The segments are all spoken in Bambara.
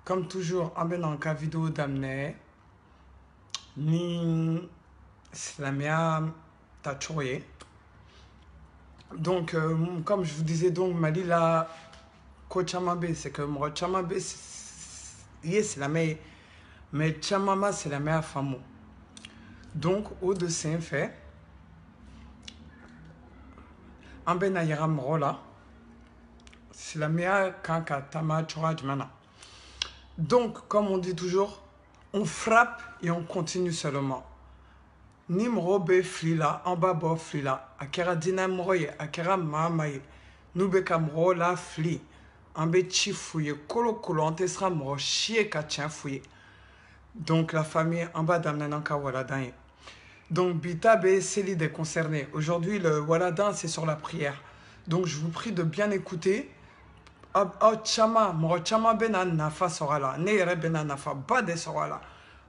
Comme toujours, en bɛ na ka vidéo daminɛ ni silamɛya tacogo ye. Donc, comme je vous disais, donc Mali la ko caman bɛ yen, c'est que mɔgɔ caman bɛ ye silamɛ ye, mais caman ma silamɛya faamu. Donc, o de sen fɛ, an bɛ na yira mɔgɔw la silamɛya kan ka taama cogoya jumɛn na. Donc, comme on dit toujours, on frappe et on continue seulement. Ni mɔgɔw bɛ fili la, an b'a bɔ fili la. A kɛra diinɛmɔgɔ ye, a kɛra maa o maa ye. N'u bɛ ka mɔgɔw la fili, an bɛ ci f'u ye kolokolo, an tɛ siran mɔgɔ si ye ka tiɲɛ f'u ye. Donc, la famille, an b'a daminɛ n'an ka waladan ye. Donc, bi ta bɛ seli des concernés. Aujourd'hui, le waladan, c'est sur la prière. Donc, je vous prie de bien écouter. Aw caman mɔgɔ caman bɛ na nafa sɔrɔ a la, ne yɛrɛ bɛ na nafa ba de sɔrɔ a la.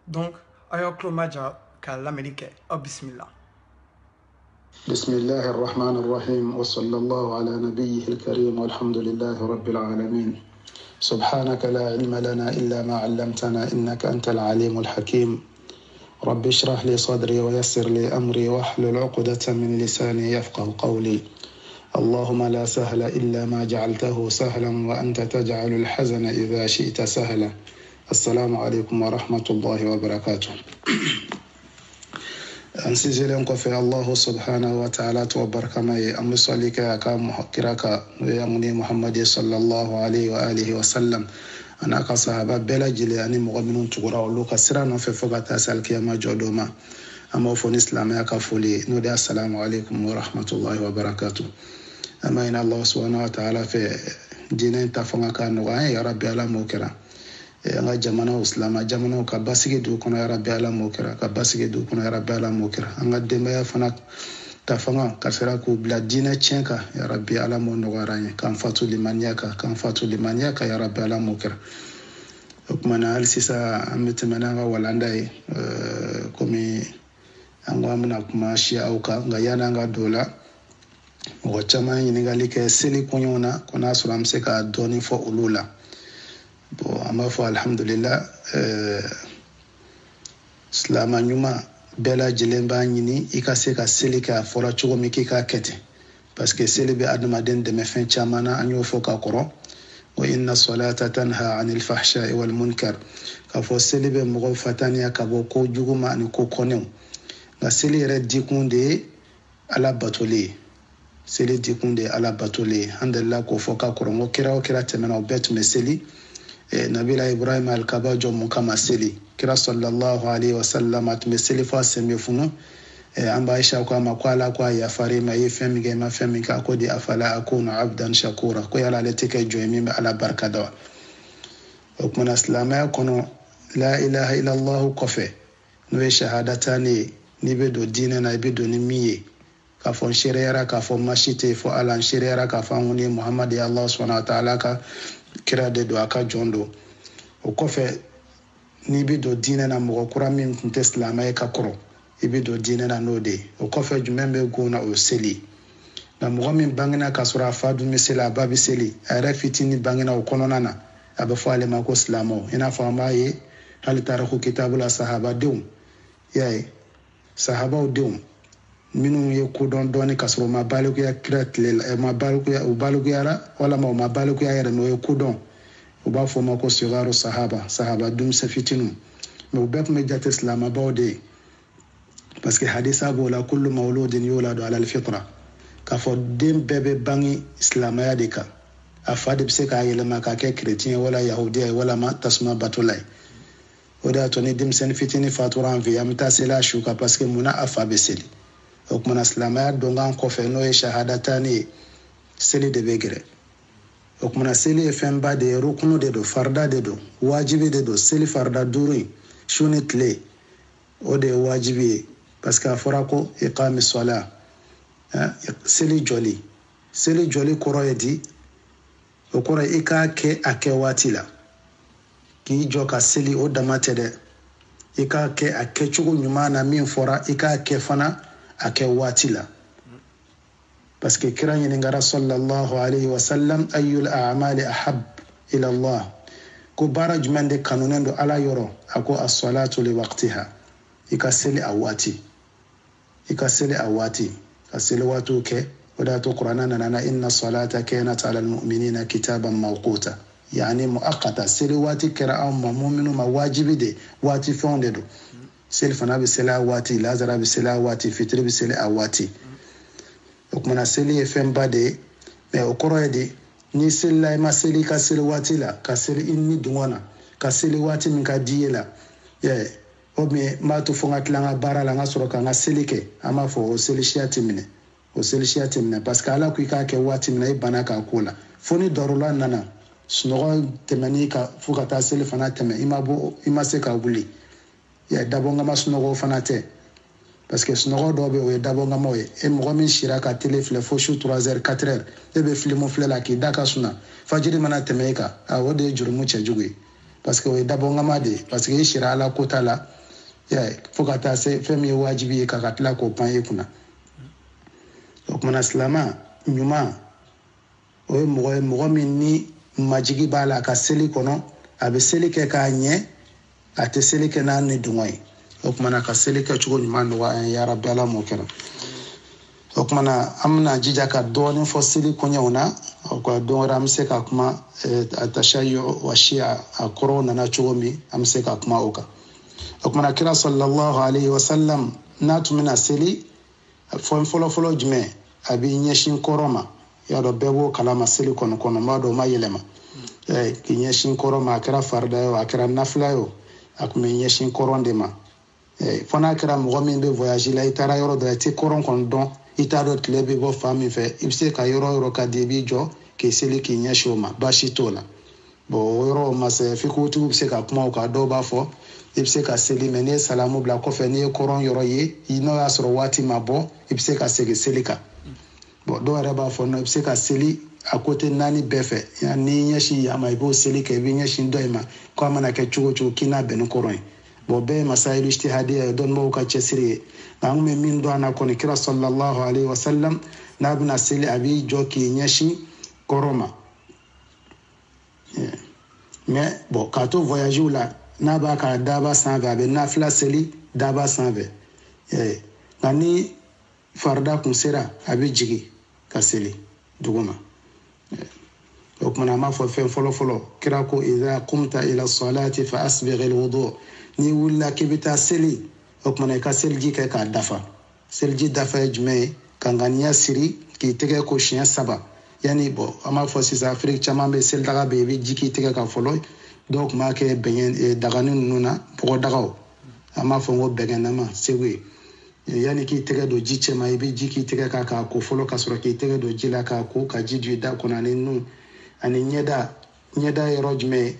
Donc, a y'aw tulo maja ka lamɛnni kɛ. Aw bisimila. بسم الله الرحمن الرحيم وصلى الله على نبيه الكريم والحمد لله رب العالمين سبحانك لا علم لنا إلا ما علمتنا إنك أنت العليم الحكيم رب اشرح لي صدري ويسر لي أمري واحلل عقدة من لساني يفقه قولي اللهم لا سهل إلا ما جعلته سهلا وأنت تجعل الحزن إذا شئت سهلا السلام عليكم ورحمة الله وبركاته أنسجلن كفي الله سبحانه وتعالى وبركة ماي أمر صليك يا كام كراك يا مني محمد صلى الله عليه وآله وسلم أنا كصحابة بلا جلي أني مؤمنون تقرأ ولوك سرنا في فقط أسألك يا ما جودوما أما فون إسلام يا كفولي نودي السلام عليكم ورحمة الله وبركاته أما إن الله سبحانه وتعالى في دينين تفهم كانوا يا ربي على موكرا nga jamana islama jamana ka basigi du kono ya rabbi ala mokira ka basigi du kono ya rabbi ala mokira nga demaya fana ta fanga ka sera ko bla dina chenka ya rabbi ala mo no garanye kan fatu limaniaka ya rabbi ala mokira okmana al sisa ametemana nga walanda komi angwa muna kuma shi auka nga yana nga dola ngo chama yingali ke seli kunyona kona suram se ka doni fo ulula bon ama fo alhamdulillah islama nyuma bela jilemba nyini ikase ka seli ka fora chogo miki ka kete parce que seli be adama den de mefen chamana anyo fo ka koro wa inna salata tanha anil fahsha'i wal munkar ka fo seli be mo fatania ka bo ko juguma ani ko konew ga seli re dikunde ala batoli seli dikunde ala batoli handalla ko fo ka koro ngo kira temena bet meseli nabila ibrahim al-kaba jomu kama seli kira sallallahu alaihi wasallam atmeseli fa semefunu amba aisha kwa makwala kwa ya farima yefemi ga ma femi ka ko di afala akunu abdan shakura ko yala leteke joemi ala barkadawa okmana islama kono la ilaha illa allah kofe no shahadatani ni be do dina na be do ni miye ka fon shirera ka fon mashite fo alan shirera ka fon ni muhammad ya allah subhanahu wa ta'ala ka kira de do aka jondo o kofe ni bi do dina na mo kura min kunte islama e ka koro e bi do dina na node o kofe jumembe gona o seli na mo min bangina ka sura fadu misela babi seli ara fitini bangina o konona na abafu ale mako islamo ina fama ye hal tarahu kitabul sahaba dum yae sahaba o dum minu ye ko don doni kasro ma balugo ya kretle ma balugo ya balugo ya wala ma balugo ya no ye ko don o ba fo ma ko sigaru sahaba dum safitinu me bet me jate islam bawde parce que hadisa bola kullu mawludin yuladu ala alfitra ka fo dem bebe bangi islam ya deka afade bse ka yele ma ka ke chrétien wala yahudi wala ma tasma batulay o da to ni dim sen fitini faturan vi amta sela shuka parce que muna afabe seli okmana islamaya dongan kofe no e shahadatani seli de begre okmana seli e femba de rukunu de do farda de do wajibi de do seli farda duri shunitle o de wajibi parce que afora ko iqami sala seli joli koro edi o koro ika ke ake watila ki joka seli o damate de ika ke ake chugo nyuma na min fora ika ke fana ake watila parce que kiran yin ngara sallallahu alaihi wasallam ayyul a'mali ahab ila Allah ko baara jumɛn de kanunen don ala yɔrɔ a ko as-salatu li waqtiha i ka seli a waati ka seli waatiw kɛ o de y'a to kuranɛ nana inna salata kanat ala al-mu'minina kitaban mawquta yani muaqqata seli waati kɛra anw ma mu'minu ma wajibi de waati fɛnw de don seli fana bɛ seli a waati lazara bɛ seli a waati fitiri bɛ seli a waati o kumana seli ye fɛnba de ye mais o kɔrɔ ye de ni selila i ma seli ka seli waati la ka seli i ni dungɔ na ka seli waati min ka di ye la o bien n b'a to fo n ka tila n ka baara la n ka sɔrɔ ka n ka seli kɛ an b'a fɔ o seli siya tɛ minɛ parce que ala ko i k'a kɛ waati min na i banna k'a ko la fo ni darula nana sunɔgɔ tɛmɛni ka fo ka taa seli fana tɛmɛ i ma se ka wuli dabɔngama sunɔgɔ fana tɛ parce que sunɔgɔ dɔw bɛ o ye dabɔngamaw ye e mɔgɔ min sira ka télé filɛ fo su 3h 4h e bɛ filimu filɛ la k'i da ka sunna fajiri mana tɛmɛ e kan o de ye jurumu cɛjugu ye parce que o ye dabɔngama de ye parce que i sira ala kota la fo ka taa se fɛn min ye wajibi ye ka tila k'o pan e kunna o kumana silama ɲuman o ye mɔgɔ min ni majigi b'a la a ka seli kɔnɔ a bɛ seli kɛ k'a ɲɛ a tɛ seli kɛ n'a ni dungɔ ye o kumana ka seli kɛcogo ɲuman nɔgɔya an ye ya rabbi ala m'o kɛra o kumana an bɛna jija ka dɔɔnin fɔ seli koɲɛw na o ka don wɛrɛ an bɛ se ka kuma a tashayyu wa shi'a a kɔrɔw nana cogo min an bɛ se ka kuma o kan o kumana kira sallallahu alaihi wa sallam n'a tun bɛna seli fɛn fɔlɔfɔlɔ jumɛn a b'i ɲɛsin kɔrɔ ma y'a dɔn bɛɛ b'o kalama seli kɔnɔ n b'a dɔn o ma yɛlɛma k'i ɲɛsin kɔrɔ ma a kɛra farida ye o a kɛra nafila ye o a tun bɛ ɲɛsin kɔrɔn de ma fo n'a kɛra mɔgɔ min bɛ voyage la i taara yɔrɔ dɔ la i tɛ kɔrɔn kɔni dɔn i t'a dɔn tile bɛ bɔ fan min fɛ i bɛ se ka yɔrɔ ka di i b'i jɔ k'i seli k'i ɲɛsin o ma baasi t'o la bon o yɔrɔ ma se fikutigiw bɛ se ka kuma o kan dɔw b'a fɔ i bɛ se ka seli mais n'i ye salamu bila kɔfɛ n'i ye kɔrɔn yɔrɔ ye n'o y'a sɔrɔ waati ma bɔ i bɛ se ka segin seli kan bon dɔw yɛrɛ b'a fɔ non i bɛ se ka seli a côté naani bɛɛ fɛ n'i ɲɛsin yan ma i b'o seli kɛ i bɛ ɲɛsin dɔ in ma ko a mana kɛ cogo cogo k'i n'a bɛn ni kɔrɔn ye bon bɛɛ ye masayilu ijtihadiya ye dɔnnibagaw ka cɛsiri ye nka an kun bɛ min dɔn a na kɔni kira sallallahu alaihi wa sallam n'a bɛna seli a b'i jɔ k'i ɲɛsin kɔrɔn ma mais bon k'a to voyage la n'a b'a ka daba sanfɛ a bɛ nafila seli daba sanfɛ nka ni farida kun sera a bɛ jigin ka seli duguma o kumana an b'a fɔ fɛn fɔlɔfɔlɔ kira ko idha qumta ila salati fa asbigh alwudu ni wulila k'i bɛ taa seli o kumana i ka seliji kɛ k'a dafa seliji dafa ye jumɛn ye ka ŋaniya siri k'i tɛgɛ ko siɲɛ 3 yani bon an b'a fɔ sisan afiriki caman bɛ seli daga bɛ yen i bɛ ji k'i tɛgɛ kan fɔlɔ dɔw tun b'a kɛ bɛngɛn dagani ninnu na bɔgɔ dagaw an b'a fɔ n ko bɛngɛnnama segu ye yani k'i tɛgɛ don ji cɛ ma i bɛ ji k'i tɛgɛ kan k'a ko fɔlɔ ka sɔrɔ k'i tɛgɛ don ji la k'a ko ka ji don i da kɔnɔ ani nun ani ɲɛda yɔrɔ jumɛn ye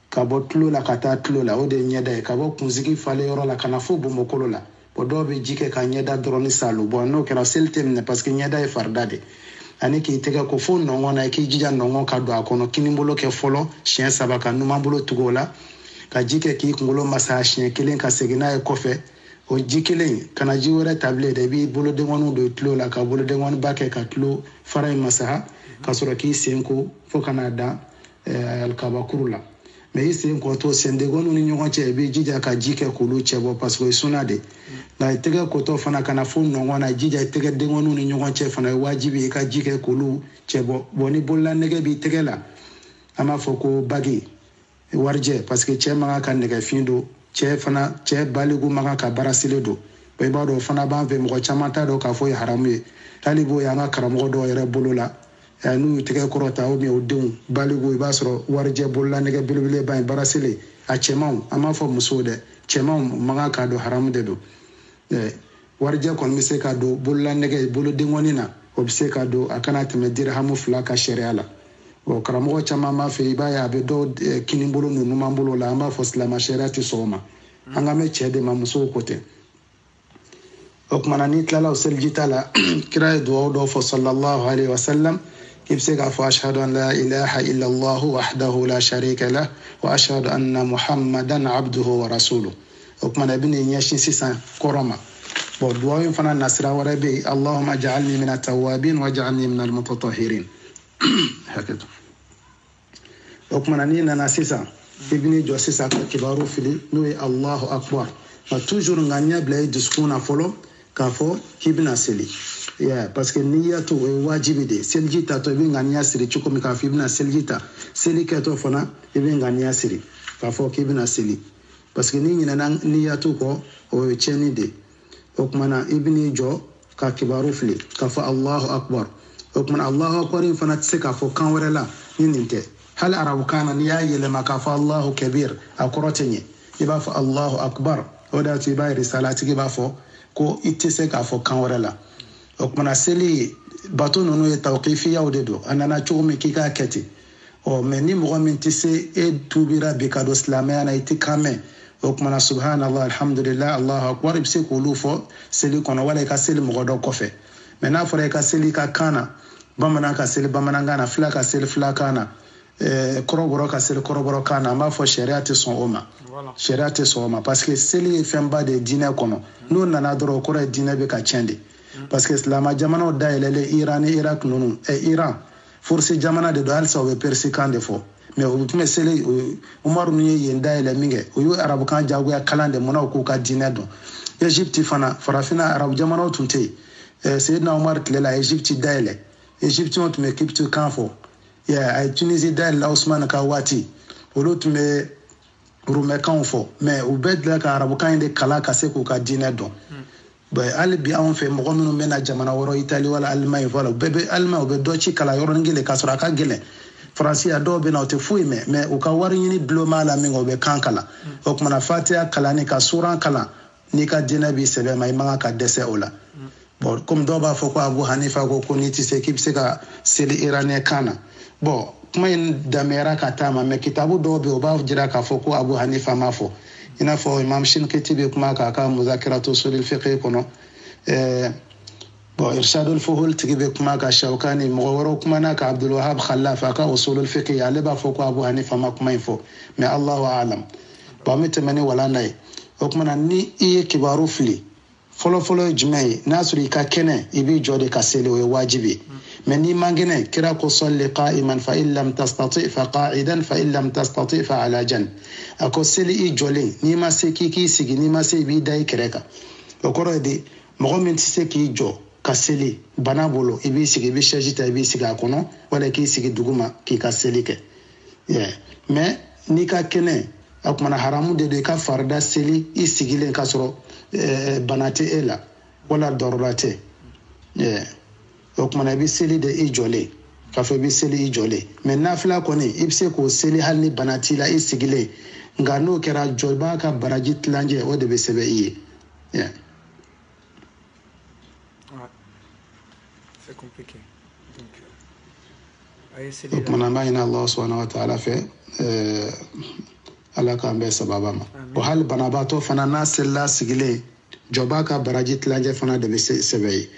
ka bɔ tulo la ka taa tulo la o de ye ɲɛda ye ka bɔ kunsigi falen yɔrɔ la ka na fo bɔnbɔkolo la bon dɔw bɛ ji kɛ ka ɲɛda dɔrɔn ni salo bon n'o kɛra seli tɛ minɛ parce que ɲɛda ye farida de ani k'i tɛgɛ ko fo nɔngɔn na i k'i jija nɔngɔn ka don a kɔnɔ kinibolo kɛ fɔlɔ siɲɛ 3 ka numanbolo tugu o la ka ji kɛ k'i kunkolo masa siɲɛ 1 ka segin n'a ye kɔfɛ o ji kelen kana ji wɛrɛ ta bilen dɛ i b'i bolodengɔniw don i tulo la ka bolodengɔniba kɛ ka tulo fara in masaha ka sɔrɔ k'i sen ko fo ka n'a dan alikabakuru la mais i sen kɔtɔ sendengɔniw ni ɲɔgɔn cɛ i b'i jija ka ji kɛ k'olu cɛ bɔ parce que o ye sunna de nka i tɛgɛ kɔtɔ fana kana fo nɔngɔn na i jija i tɛgɛ dengɔniw ni ɲɔgɔn cɛ fana ye wajibi i ka ji kɛ k'olu cɛ bɔ bon ni bolola nɛgɛ b'i tɛgɛ la an b'a fɔ ko bagi warijɛ parce que cɛ man kan ka nɛgɛfin don cɛ baligu man kan ka baara seli don i b'a dɔn o fana b'an fɛ mɔgɔ caman t'a dɔn k'a fɔ o ye haramu ye hali b'o ye an ka karamɔgɔ dɔw yɛrɛ bolo la n'u y'u tɛgɛ kɔrɔ ta ou bien o denw baligu i b'a sɔrɔ warijɛ bolola nɛgɛ belebeleba in baara seli a cɛmanw an b'a fɔ musow dɛ cɛmanw man kan k'a dɔn haramu de don warijɛ kɔni bɛ se ka don bolola nɛgɛ bolodengɔni na o bɛ se ka don a kana tɛmɛ dirahamu 2 ka sariya la bon karamɔgɔ caman b'a fɛ i b'a ye a bɛ dɔw kinibolo n'u numanbolo la an b'a fɔ silama sariya tɛ sɔn o ma an ka mɛn cɛ de ma musow ko tɛ o kumana n'i tilala o seliji ta la kira ye duwawu dɔw fɔ sallallahu alaihi wa sallam i bɛ se k'a fɔ ashhadu an la ilaha illallah wahdahu la sharika lah wa ashhadu anna muhammadan abduhu wa rasuluhu o kumana i bɛ n'i ɲɛsin sisan kɔrɔ ma bon duwawu in fana nasira wɛrɛ bɛ yen allahumma ja'alni min at-tawwabin wa ja'alni min al-mutatahhirin hakɛto o kumana n'i nana sisan ibni jɔ sisan ka kibaru fili n'o ye Allahu akbar nka toujours nka ɲɛ bila i dusukun na fɔlɔ k'a fɔ k'i bɛna seli parce que niyatu o ye wajibi de seliji tatɔ i bɛ ŋaniya siri cogo min k'a fɔ i bɛna seliji ta seli kɛtɔ fana i bɛ ŋaniya siri k'a fɔ k'i bɛna seli parce que ni ɲinɛna niyatu kɔ o ye tiɲɛni de o tuma na i bɛn'i jɔ ka kibaru fili k'a fɔ Allahu akbar o tuma na Allahu akbar in fana tɛ se k'a fɔ kan wɛrɛ la ni nin tɛ hali arabukan na n'i y'a yɛlɛma k'a fɔ Allahu kabir a kɔrɔ tɛ ɲɛ i b'a fɔ Allahu akbar o de y'a to i b'a ye risalatigi b'a fɔ ko i tɛ se k'a fɔ kan wɛrɛ la o tuma na seli bato ninnu ye tawqifiyaw de don a nana cogo min k'i k'a kɛ ten mɛ ni mɔgɔ min tɛ se e tubira bi ka don silamɛya na i tɛ kan mɛn o tuma na subhanallah alhamdulillah Allahu akbar i bɛ se k'olu fɔ seli kɔnɔ wala i ka seli mɔgɔ dɔ kɔfɛ mɛ n'a fɔra i ka seli ka kan na bamanan ka seli bamanankan na fila ka seli filakan na kɔrɔbɔrɔ ka seli kɔrɔbɔrɔkan na an b'a fɔ sariya tɛ sɔn o ma sariya tɛ sɔn o ma parce que seli ye fɛnba de ye diinɛ kɔnɔ n'o nana dɔrɔn o kɔrɔ ye diinɛ bɛ ka tiɲɛ de parce que silamɛ jamanaw dayɛlɛlen Iran ni Irak ninnu Iran force jamana de don halisa o bɛ persikan de fɔ mɛ o tun bɛ seli Umaru ninnu ye yen dayɛlɛ min kɛ o y'o arabukan jagoya kalan de munna u k'u ka diinɛ dɔn Egypte fana farafinna arabu jamanaw tun tɛ yen Seydina Umar tile la Egypte dayɛlɛ Egyptiens tun bɛ Kiptu kan fɔ a ye Tunisie dayɛlɛ Usmane ka waati olu tun bɛ Rumɛkanw fɔ mɛ u bɛɛ dilan ka arabukan in de kalan ka se k'u ka diinɛ dɔn hali bi anw fɛ mɔgɔ minnu bɛ na jamana wɛrɛw Itali wala Allemagne voilà u bɛɛ bɛ Allemagne u bɛ dɔ ci kalan yɔrɔnin kelen k'a sɔrɔ a ka gɛlɛn Faransi a dɔw bɛ na u tɛ foyi mɛn mɛ u ka wari ɲini dulonma la min kɛ u bɛ kan kalan o tumana Fatiha kalanni ka suran kalan n'i ka diinɛ b'i sɛbɛn ma i man kan ka dɛsɛ o la bon comme dɔw b'a fɔ ko Abu Hanifa ko n'i tɛ se k'i bɛ se ka seli iraniyɛn kan na bon kuma in damɛra ka taa ma mɛ kitabu dɔw bɛ yen o b'a jira k'a fɔ ko Abu Hanifa m'a fɔ i n'a fɔ Imam Shinkiti bɛ kuma k'a ka muzakiratu usulil fiqh kɔnɔ bon Irshadul Fuhul tigi bɛ kuma ka Shawkani mɔgɔ wɛrɛw kumana ka Abdul Wahab Khalaf a ka usulul fiqh ale b'a fɔ ko Abu Hanifa ma kuma in fɔ mais Allahu a'lam bon an bɛ tɛmɛ ni walanda ye o kumana ni i ye kibaru fili fɔlɔfɔlɔ ye jumɛn ye n'a sɔrɔ i ka kɛnɛ i b'i jɔ de ka seli o ye wajibi mais n'i man kɛnɛ kira ko salli qa'iman fa in lam tastati fa qa'idan fa in lam tastati fa ala jan a ko seli i jɔlen n'i ma se k'i sigi n'i ma se i b'i da i kɛrɛ kan o kɔrɔ ye de mɔgɔ min tɛ se k'i jɔ ka seli bana bolo i b'i sigi i bɛ chaise ta i b'i sigi a kɔnɔ wala k'i sigi duguma k'i ka seli kɛ mais n'i ka kɛnɛ a kumana haramu de don i ka farida seli i sigilen k'a sɔrɔ bana tɛ e la wala dɔrɔra tɛ o kumana i bɛ seli de i jɔlen k'a fɔ i bɛ seli i jɔlen mais nafila kɔni i bɛ se k'o seli hali ni bana t'i la i sigilen nka n'o kɛra jɔ i b'a ka baraji tilancɛ o de bɛ sɛbɛn i ye c'est compliqué o kumana an b'a ɲini Allah subhanahu wa ta'ala fɛ ala k'an bɛɛ sababa ma o hali banabaatɔ fana n'a selila sigilen jɔ b'a ka baraji tilancɛ fana de bɛ sɛbɛn ye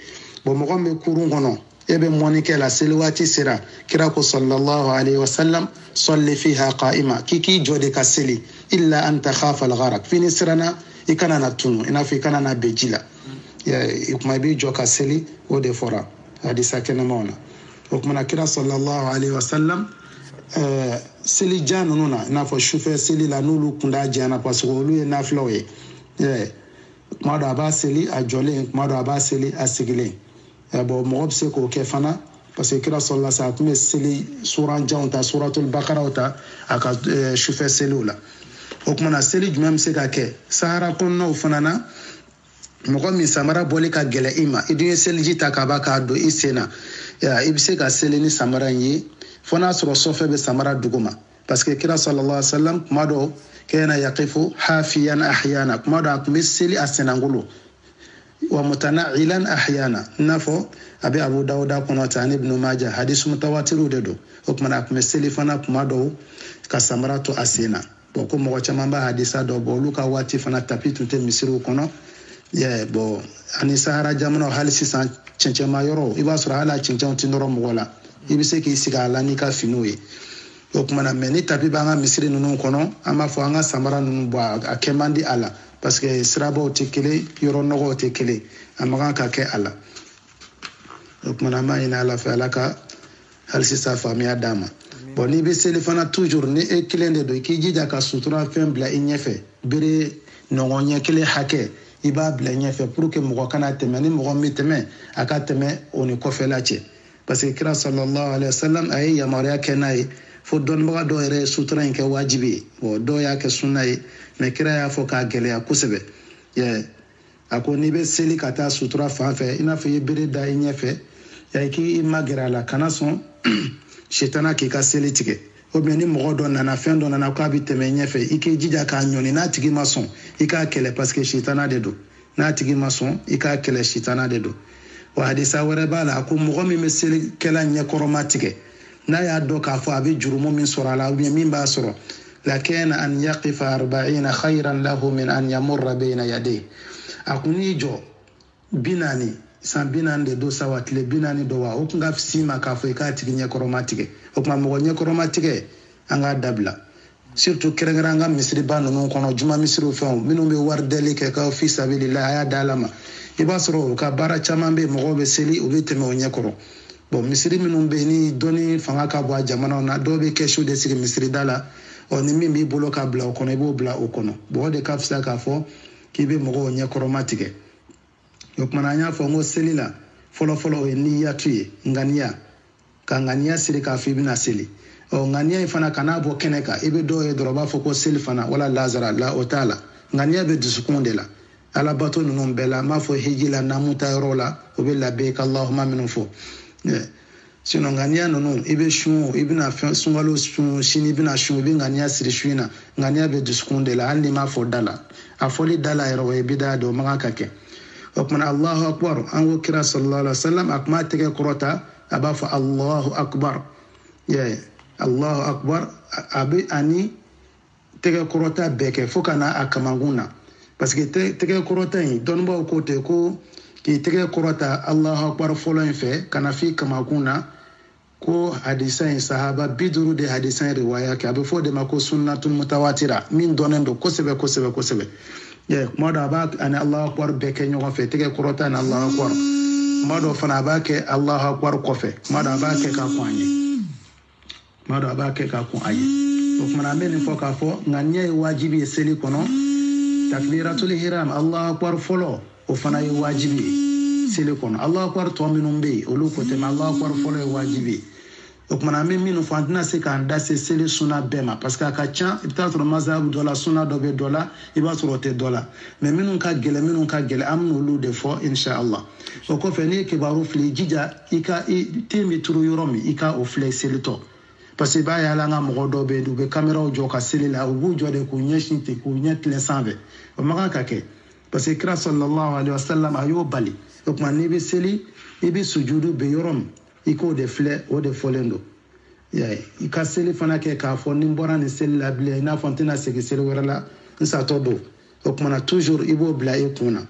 bon mɔgɔ min bɛ kurun kɔnɔ e bɛ mɔni kɛ la seli waati sera kira ko sallallahu alayhi wa sallam salli fiha qa'ima k'i jɔ de ka seli illa an takhafa al-gharq fini siranna i kana na tunu i n'a fɔ i kana na bɛn ji la i kuma i b'i jɔ ka seli o de fɔra hadisa kɛnɛmaw na o kumana kira sallallahu alayhi wa sallam seli jan ninnu na i n'a fɔ sufɛ seli la n'olu kunda janyana parce que olu ye nafilaw ye kuma dɔ a b'a seli a jɔlen kuma dɔ a b'a seli a sigilen bon mɔgɔ bɛ se k'o kɛ fana parce que kira sɔrɔla sa a tun bɛ seli suranjanw ta suratul bakaraw ta a ka sufɛ seliw la o kumana seli jumɛn bɛ se ka kɛ sahara kɔnɔnaw fana na mɔgɔ min samara bɔli ka gɛlɛ i ma i dun ye seliji ta k'a ba k'a don i sen na i bɛ se ka seli ni samara in ye fo n'a sɔrɔ sɔfɛ bɛ samara duguma parce que kira sallallahu alaihi wa sallam kuma dɔ kana yaqifu hafiyan ahyana kuma dɔ a tun bɛ seli a sennangolo wa mutana'ilan ahyana i n'a fɔ a bɛ Abu Dawuda kɔnɔ tan ani Ibn Majah hadisi mutawatiriw de don o kumana a tun bɛ seli fana kuma dɔw ka samara to a sen na bon ko mɔgɔ caman b'a hadisa dɔw bɔ olu ka waati fana tapi tun tɛ misiriw kɔnɔ bon ani sahara jamanaw hali sisan cɛncɛnma yɔrɔ i b'a sɔrɔ hali a cɛncɛnw tɛ nɔrɔ mɔgɔ la i bɛ se k'i sigi a la n'i ka finiw ye o kumana mɛ ni tapi b'an ka misiri ninnu kɔnɔ an b'a fɔ an ka samara ninnu bɔ a kɛ man di a la parce que sirabaw tɛ kelen yɔrɔ nɔgɔw tɛ kelen a man kan ka kɛ a la o kumana an b'a ɲini ala fɛ ala ka hali sisan faamuya d'an ma bon ni be seli fana toujours ni e kelen de do ki jija ka sutura fɛn bila i ɲɛfɛ bere ɲɔgɔn ɲɛ kelen hakɛ i b'a bila i ɲɛfɛ pour que mɔgɔ kana tɛmɛ ni mɔgɔ min tɛmɛ a ka tɛmɛ o ni kɔfɛla cɛ parce que kira sallallahu alaihi wasallam a ye yamaruya kɛ n'a ye fo dɔnnibaga dɔw yɛrɛ ye sutura in kɛ wajibi ye bon dɔw y'a kɛ sunna ye mais kira y'a fɔ k'a gɛlɛya kosɛbɛ a ko n'i bɛ seli ka taa sutura fan fɛ i n'a fɔ i ye bere da i ɲɛfɛ k'i ma gɛrɛ a la kana sɔn sitana k'i ka seli tigɛ ou bien ni mɔgɔ dɔ nana fɛn dɔ nana k'a bɛ tɛmɛ i ɲɛfɛ i k'i jija k'a ɲɔni n'a tigi ma sɔn i k'a kɛlɛ parce que sitana de don n'a tigi ma sɔn i k'a kɛlɛ sitana de don wa hadisa wɛrɛ b'a la a ko mɔgɔ min bɛ selikɛla ɲɛkɔrɔma tigɛ n'a y'a dɔn k'a fɔ a bɛ jurumu min sɔrɔ a la ou bien min b'a sɔrɔ lakana an yaqifa 40 khayran lahu min an yamurra bayna yadayhi a ko n'i jɔ 40 san 40 de do sa wa tile 40 do wa o kun ka fisi ma k'a fɔ i k'a tigi ɲɛkɔrɔma tigɛ o tuma mɔgɔ ɲɛkɔrɔma tigɛ an k'a dabila surtout kɛrɛnkɛrɛn an ka misiriba ninnu kɔnɔ juma misiriw fɛnw minnu bɛ wari deli kɛ k'aw fi sabilillah a y'a da ala ma i b'a sɔrɔ u ka baara caman bɛ mɔgɔw bɛ seli u bɛ tɛmɛ o ɲɛkɔrɔ bon misiri minnu bɛ yen ni dɔnni fanga ka bɔ a jamanaw na dɔw bɛ kɛsu de sigi misirida la ni min b'i bolo ka bila o kɔnɔ i b'o bila o kɔnɔ bon o de ka fisa k'a fɔ k'i bɛ mɔgɔw ɲɛkɔrɔma tigɛ o kumana an y'a fɔ n ko seli la fɔlɔfɔlɔ o ye niyatu ye ŋaniya ka ŋaniya siri k'a fɔ i bɛna seli ŋaniya in fana kana bɔ kɛnɛ kan i bɛ dɔw ye dɔrɔn u b'a fɔ ko seli fana wala lazara la o t'a la ŋaniya bɛ dusukun de la ala bato ninnu bɛɛ la n b'a fɔ hiji la n'an ta yɔrɔ la o bɛ labɛn ka allahuma minnu fɔ sinon ŋaniya ninnu i bɛ sun i bɛna sunkalo sun sini i bɛna sun i bɛ ŋaniya siri su in na ŋaniya bɛ dusukun de la hali n'i m'a fɔ da la a fɔli da la yɛrɛ o ye bida de o man kan ka kɛ o kumana allahu akbar an ko kira sallallahu alaihi wa sallam a kuma tɛgɛ kɔrɔta a b'a fɔ allahu akbar allahu akbar a bɛ ani tɛgɛ kɔrɔta bɛɛ kɛ fo ka na a kamankun na parce que tɛgɛ kɔrɔta in dɔnnibaw ko ten ko k'i tɛgɛ kɔrɔta allahu akbar fɔlɔ in fɛ ka na f'i kamankun na ko hadisa in sahaba 50 de hadisa in riwaya kɛ a bɛ fɔ de ma ko sunnatul mutawatira min dɔnnen don kosɛbɛ kosɛbɛ kosɛbɛ kuma dɔ a b'a ani allahu akbar bɛɛ kɛ ɲɔgɔn fɛ tɛgɛ kɔrɔta ni allahu akbar kuma dɔ fana a b'a kɛ allahu akbar kɔfɛ kuma dɔ a b'a kɛ ka kun a ye kuma dɔ a b'a kɛ ka kun a ye o kumana an bɛ nin fɔ k'a fɔ ŋaniya ye wajibi ye seli kɔnɔ takbiratul ihram allahu akbar fɔlɔ o fana ye wajibi ye seli kɔnɔ allahu akbar tɔ minnu bɛ yen olu ko tɛ mɛ allahu akbar fɔlɔ ye wajibi ye o kumana an bɛ minnu fɔ an tɛna se k'an da se seli suna bɛɛ ma parce que a ka ca i bɛ taa sɔrɔ mazhabu dɔ la suna dɔ bɛ dɔ la i b'a sɔrɔ o tɛ dɔ la mɛ minnu ka gɛlɛn an bɛ n'olu de fɔ inshallah o kɔfɛ n'i ye kibaru fili jija i ka ten bɛ turu yɔrɔ min i ka o filɛ selitɔ parce que i b'a ye ala an ka mɔgɔ dɔw bɛ yen u bɛ kameraw jɔ ka seli la u b'u jɔ de k'u ɲɛsin ten k'u ɲɛ tilen sanfɛ o man kan ka kɛ parce que kira sallallahu alaihi wa sallam a y'o bali o tuma n'i bɛ seli i bɛ sujudu bɛ yɔrɔ min i k'o de filɛ o de fɔlen don i ka seli fana kɛ k'a fɔ ni n bɔra nin seli la bilen i n'a fɔ n tɛna segin seli wɛrɛ la n satɔ don o kumana toujours i b'o bila i kun na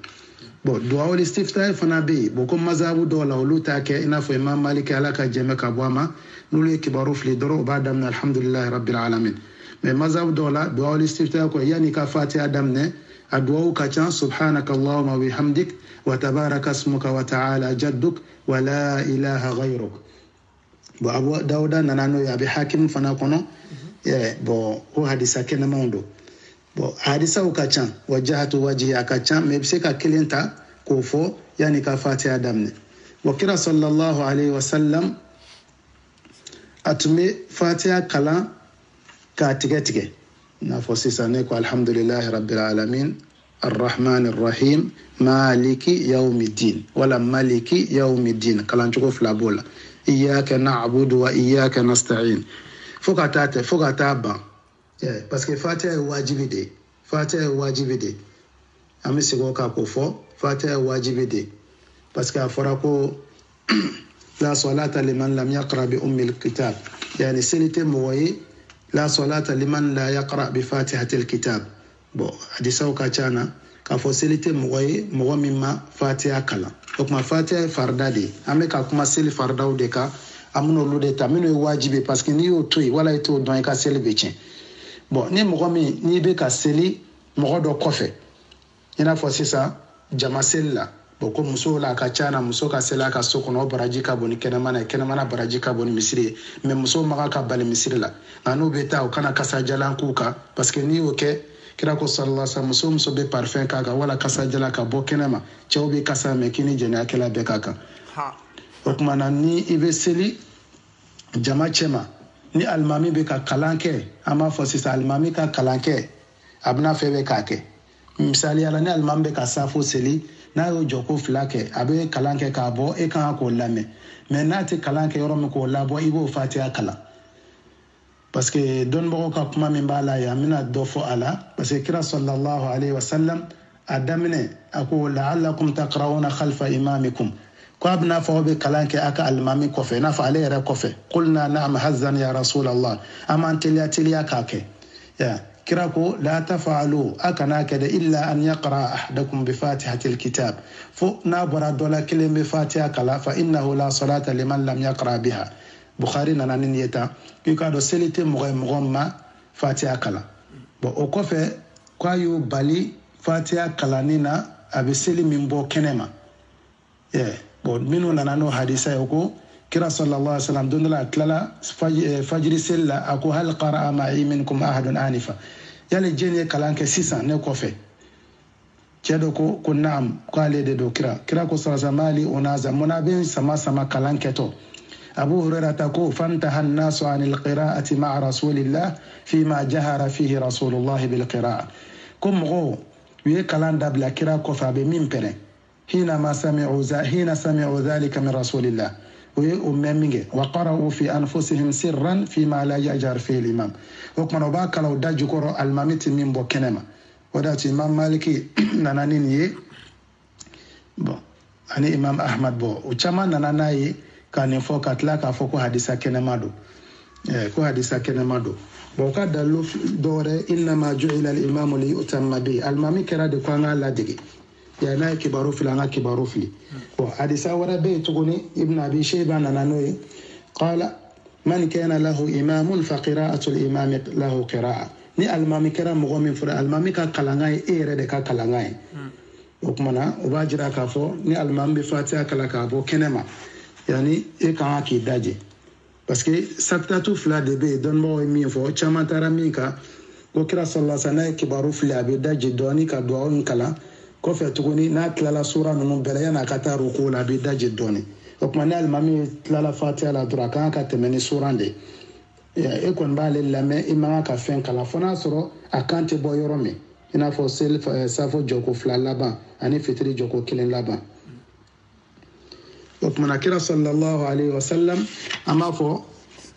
bon duwawul istiftahi fana bɛ yen bon ko mazhabu dɔw la olu t'a kɛ i n'a fɔ imam malik ala ka jɛmɛ ka bɔ a ma n'olu ye kibaru fili dɔrɔn u b'a daminɛ alhamdulillahi rabbil alamin mais mazhabu dɔw la duwawul istiftahi ko yanni ka fatiha daminɛ a duwawu ka ca subhanaka allahumma wa bihamdik wa tabaraka ismuka wa ta'ala jadduk wa la ilaha ghayruk bon abu dawuda nana n'o ye a bɛ hakimu fana kɔnɔ bon o hadisa kɛnɛmanw don bon hadisaw ka ca wajahatu wajihi a ka ca mais i bɛ se ka kelen ta k'o fɔ yanni ka fatiha daminɛ bon kira sallallahu alaihi wa sallam a tun bɛ fatiha kalan k'a tigɛ tigɛ i n'a fɔ sisan ne ko alhamdulillahi rabbil alamin arrahman arrahim maliki yawmiddin wala maliki yawmiddin kalancogo fila b'o la iyyaka na'budu wa iyyaka nasta'in fo ka taa ban parce que fatiha ye wajibi de an bɛ segin o kan k'o fɔ fatiha ye wajibi de parce que a fɔra ko la salata liman lam yaqra bi ummil kitab yani seli tɛ mɔgɔ ye la salata liman la yaqra bi fatihatil kitab bon hadisaw ka ca na k'a fɔ seli tɛ mɔgɔ ye mɔgɔ min ma fatiha kalan o tuma fatiha ye farida de ye an bɛ ka kuma seli faridaw de kan an bɛna olu de ta minnu ye wajibi parce que n'i y'o to yen wala i t'o dɔn i ka seli bɛ tiɲɛ bon ni mɔgɔ min n'i bɛ ka seli mɔgɔ dɔ kɔfɛ i n'a fɔ sisan jama seli la bon ko muso la ka cana muso ka sela ka so kɔnɔ baraji ka boni kɛnɛmana baraji ka boni misiri mais muso maga ka bali misiri la nka n'u bɛ taa u kana kasajalan k'u kan parce que n'i y'o kɛ kira ko sallallahu alaihi wasallam muso bɛ parfum k'a kan wala kasajalan ka bɔ kɛnɛma cɛw bɛ kasa mɛ k'i ni jɛnɛyakɛla bɛɛ ka kan o tuma na ni i bɛ seli jama cɛma ni alimami bɛ ka kalan kɛ an b'a fɔ sisan alimami ka kalan kɛ a bɛna fɛn bɛɛ k'a kɛ misaliyala ni alimami bɛ ka safo seli n'a y'o jɔ ko 2 kɛ a bɛ kalan kɛ k'a bɔ e kan k'o lamɛn mais n'a tɛ kalan kɛ yɔrɔ min k'o labɔ i b'o fatiha kalan parce que dɔnnibagaw ka kuma min b'a la yan n bɛna dɔ fɔ a la parce que kira sallallahu alaihi wasallam a daminɛ a ko la'allakum taqra'una khalfa imamikum ko a bɛna fɔ aw bɛ kalan kɛ a ka alimami kɔfɛ i n'a fɔ ale yɛrɛ kɔfɛ qulna na'am hazzan ya rasulallah an b'an teliya k'a kɛ kira ko la tafa'alu akana kada illa an yaqra ahadakum bi fatihatil kitab fo na bora dola kelen bi fatiha kala fa innahu la salata liman lam yaqra biha bukhari nana nin yeta ka do selite mɔgɔ ma fatiha kala bon o kɔfɛ ko ayu bali fatiha kalani na a bɛ seli min bɔ kɛnɛma bon minnu nana n'o hadisa ye ko kira sallallahu alaihi wasallam don la tilala fajiri seli la a ko hal qara'a ma'i minkum ahadun anifa yali jeni ye kalan kɛ sisan ne kɔfɛ cɛ dɔ ko naam ko ale de do kira ko sallallahu alaihi unaza muna bɛ sama kalan kɛtɔ abu hurairah ta ko fantaha an-nasu anil qira'ati ma'a rasulillah fima jahara fihi rasulullah bil qira'a ko mɔgɔw u ye kalan dabila kira kɔfɛ a bɛ min pɛrɛn hina sami'u dhalika min rasulillah وممنجه وقرأوا في أنفسهم سرا فيما لا يجهر فيه الإمام وكما باك لو داجكورو المامت من بو كنما ودات إمام مالكي نانانيني بو أني إمام أحمد بو وكما ناناناي كان يفوق أطلاق أفوق حديثة كنما دو كو حديثة كنما دو بو كدلو دورة إنما جعل الإمام ليؤتم به المامي كرا دي كوانا لا ديجي يعني كبارو في لنا كبارو في وحديث ورا بيت تقولي ابن أبي شيبة نانوي قال من كان له إمام فقراءة الإمام له قراءة ni almami kera mɔgɔ min fɔra almami ka kalangan ye e yɛrɛ de ka kalangan ye o kumana o b'a jira k'a fɔ ni almami bɛ fatiha kalan k'a bɔ kɛnɛma yani e kan k'i daje parce que sakitatu 2 de bɛ yen dɔnnibagaw ye min fɔ caman taara min kan ko kira sallallahu alaihi wasallam n'a ye kibaru fili a bɛ daje dɔɔni ka duwawu in kalan kɔfɛ tuguni n'a tilala sura ninnu bɛɛ la yan'a ka taa ruku la a bɛ daje dɔɔni o kuma ni alimami tilala fatiha la dɔrɔn a kan ka tɛmɛ ni sura de e kɔni b'ale lamɛn i man kan ka fɛn kalan fo n'a sɔrɔ a kan tɛ bɔ yɔrɔ min i n'a fɔ safo jɔko 2 laban ani fitiri jɔko 1 laban o kumana kira sallallahu alaihi wasallam an b'a fɔ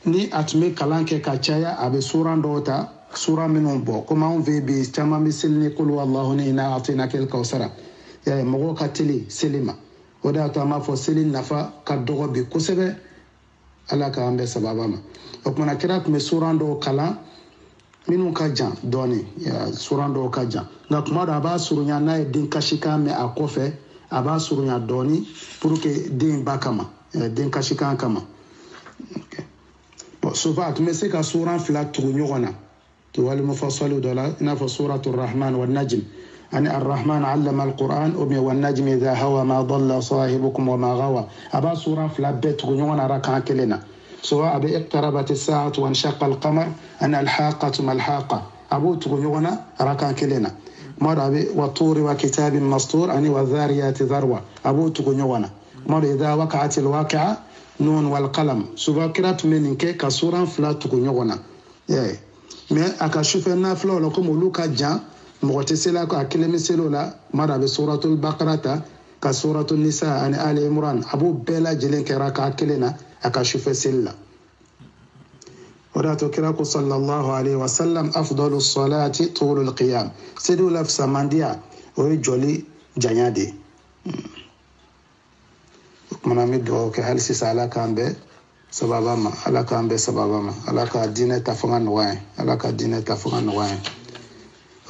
ni a tun bɛ kalan kɛ ka caya a bɛ sura dɔw ta sura minnu bɔ komi anw fɛ bi caman bɛ seli ni kul wallahu ni inna a'tainakal kawsara mɔgɔw ka teli seli ma o de y'a to an b'a fɔ seli nafa ka dɔgɔ bi kosɛbɛ ala k'an bɛɛ sababa ma o kumana kira tun bɛ sura dɔw kalan minnu ka jan dɔɔni sura dɔw ka jan nka tuma dɔ a b'a surunya n'a ye den kasikan mɛn a kɔfɛ a b'a surunya dɔɔni pour que den ba kama den kasikan kama souvent a tun bɛ se ka sura 2 tugu ɲɔgɔn na والمفصل دولا نفس سورة الرحمن والنجم أن الرحمن علم القرآن والنجم إذا هوى ما ضل صاحبكم وما غوى أبا سورة فلا بيت غنيونا ركع كلنا سواء اقتربت الساعة وانشق القمر أن الحاقة ما الحاقة أبو تغنيونا ركع كلنا مر والطور وكتاب مسطور أني والذاريات ذروة أبو تغنيونا مر إذا وقعت الواقعة نون والقلم سواء كرات منك كسورة فلا تغنيونا mais aka shufe nafila la comme olu ka jan mɔgɔ tɛ se la ka kelen bɛ seli o la kuma dɔ a bɛ suratul baqara ta ka suratul nisa ani ali imran a b'o bɛɛ lajɛlen kɛra k'a kelen na a ka shufe seli la o de y'a to kira ko sallallahu alaihi wa sallam afdalu salati tulul qiyam seliw la fisamandiya o ye jɔli janya de ye o kumana an bɛ dugawu kɛ hali sisan ala k'an bɛɛ sababa ma ala k'an bɛɛ sababa ma ala ka diinɛ ta fanga nɔgɔya ala ka diinɛ ta fanga nɔgɔya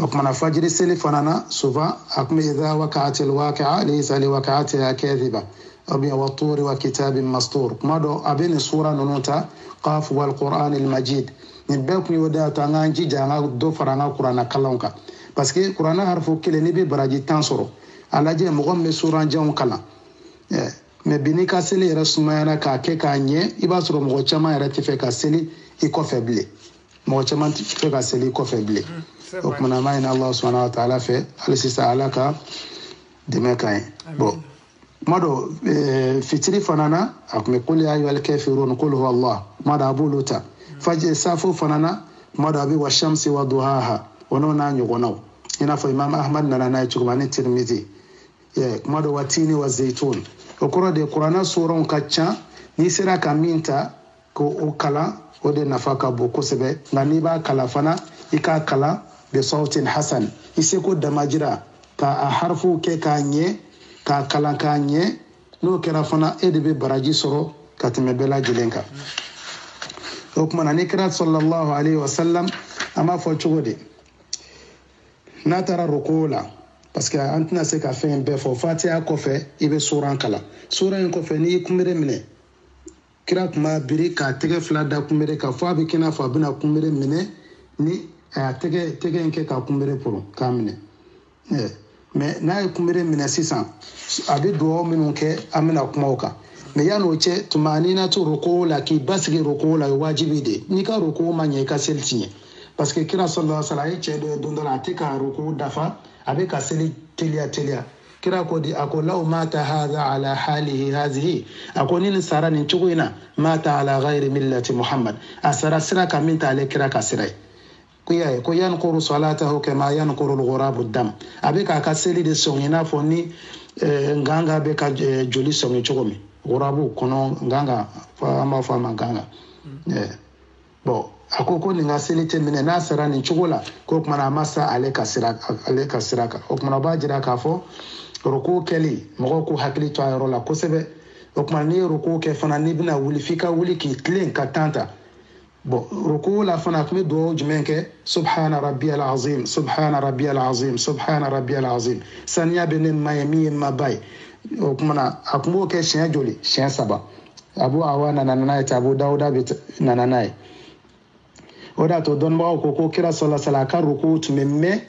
o kumana fajiri seli fana na souvent a kun bɛ idha waqa'atil waqi'a laysa li waqa'atiha kadhiba aw bien wa turi wa kitabin mastur kuma dɔ a bɛ nin sura ninnu ta qaf wal qur'anil majid nin bɛɛ kun y'o de y'a to an k'an jija an ka dɔ fara an ka kuranna kalanw kan parce que kuranna harfu kelen n'i bɛ baraji 10 sɔrɔ a lajɛ mɔgɔ min bɛ suranjanw kalan mais bi n'i ka seli yɛrɛ sumayara k'a kɛ k'a ɲɛ i b'a sɔrɔ mɔgɔ caman yɛrɛ tɛ fɛ ka seli i kɔfɛ bilen mɔgɔ caman tɛ fɛ ka seli i kɔfɛ bilen o kumana an b'a ɲini Alahu subahanahu wa taala fɛ hali sisan Ala ka dɛmɛ k'an ye bon kuma dɔ fitiri fana na a tun bɛ kul ya ayyuhal kafirun qul huwa Allah kuma dɔ a b'olu ta fajiri safo fana na kuma dɔ a bɛ wa shamsi wa duhaha o n'o n'a ɲɔgɔnnaw i n'a fɔ Imam Ahmad nana n'a ye cogo min ani Tirmidhi kuma dɔ wa tini wa zaytun o kɔrɔ de kuranɛ suranw ka ca n'i sera ka min ta k'o kalan o de nafa ka bon kosɛbɛ nka n'i b'a kalan fana i k'a kalan bi sawtin hasan i seko damajira k'a harfuw kɛ k'a ɲɛ k'a kalan k'a ɲɛ n'o kɛra fana e de bɛ baraji sɔrɔ ka tɛmɛ bɛɛ lajɛlen kan o kumana ni kira sallallahu alaihi wasallam an b'a fɔ cogo di n'a taara ruku la parce que an tɛna se ka fɛn bɛɛ fɔ fatiha kɔfɛ i bɛ suran kalan suran in kɔfɛ n'i ye kunbere minɛ kira tun b'a biri k'a tɛgɛ fila da kunbere kan fɔ a bɛ kɛ i n'a fɔ a bɛna kunbere minɛ ni a y'a tɛgɛ in kɛ ka kunbere poro k'a minɛ mais n'a ye kunbere minɛ sisan a bɛ dugawu minnu kɛ an bɛna kuma o kan mais yan'o cɛ tumanina to ruku la k'i basigi ruku la o ye wajibi de n'i ka ruku ma ɲɛ i ka seli ti ɲɛ parce que kira sallallahu alaihi wasallam a ye cɛ dɔ ye don dɔ la a tɛ ka ruku dafa a bɛ ka seli teliya kira ko di a ko law mata hadha ala halihi hadhihi a ko ni nin sara nin cogo in na mata ala ghairi millati Muhammad a sara sira kan min t'ale kira ka sira ye ko yanquru salatahu kama yanquru al-ghurabu dam a bɛ k'a ka seli de sɔn i n'a fɔ ni nganga bɛ ka joli sɔn cogo min ghurabu kɔnɔ nganga an b'a fɔ a ma nganga bon a ko nin ka seli tɛ minɛ n'a sera nin cogo la ko kumana a ma sa ale ka sira kan o kumana b'a jira k'a fɔ ruku kɛli mɔgɔw k'u hakili to a yɔrɔ la kosɛbɛ o kumana n'i ye ruku kɛ fana n'i bɛna wuli f'i ka wuli k'i tilen ka tan ta bon ruku la fana a tun bɛ dugawu jumɛn kɛ subhana rabbiyal azim subhana rabbiyal azim subhana rabbiyal azim saniya bɛ ne ma ye min ye ma ba ye o kumana a tun b'o kɛ siɲɛ joli siɲɛ 3 Abu Awa nana n'a ye ten Abu Dawuda bɛ nana n'a ye o de y'a to dɔnnibagaw ko kira sallallahu alaihi wasallam a ka ruku tun bɛ mɛn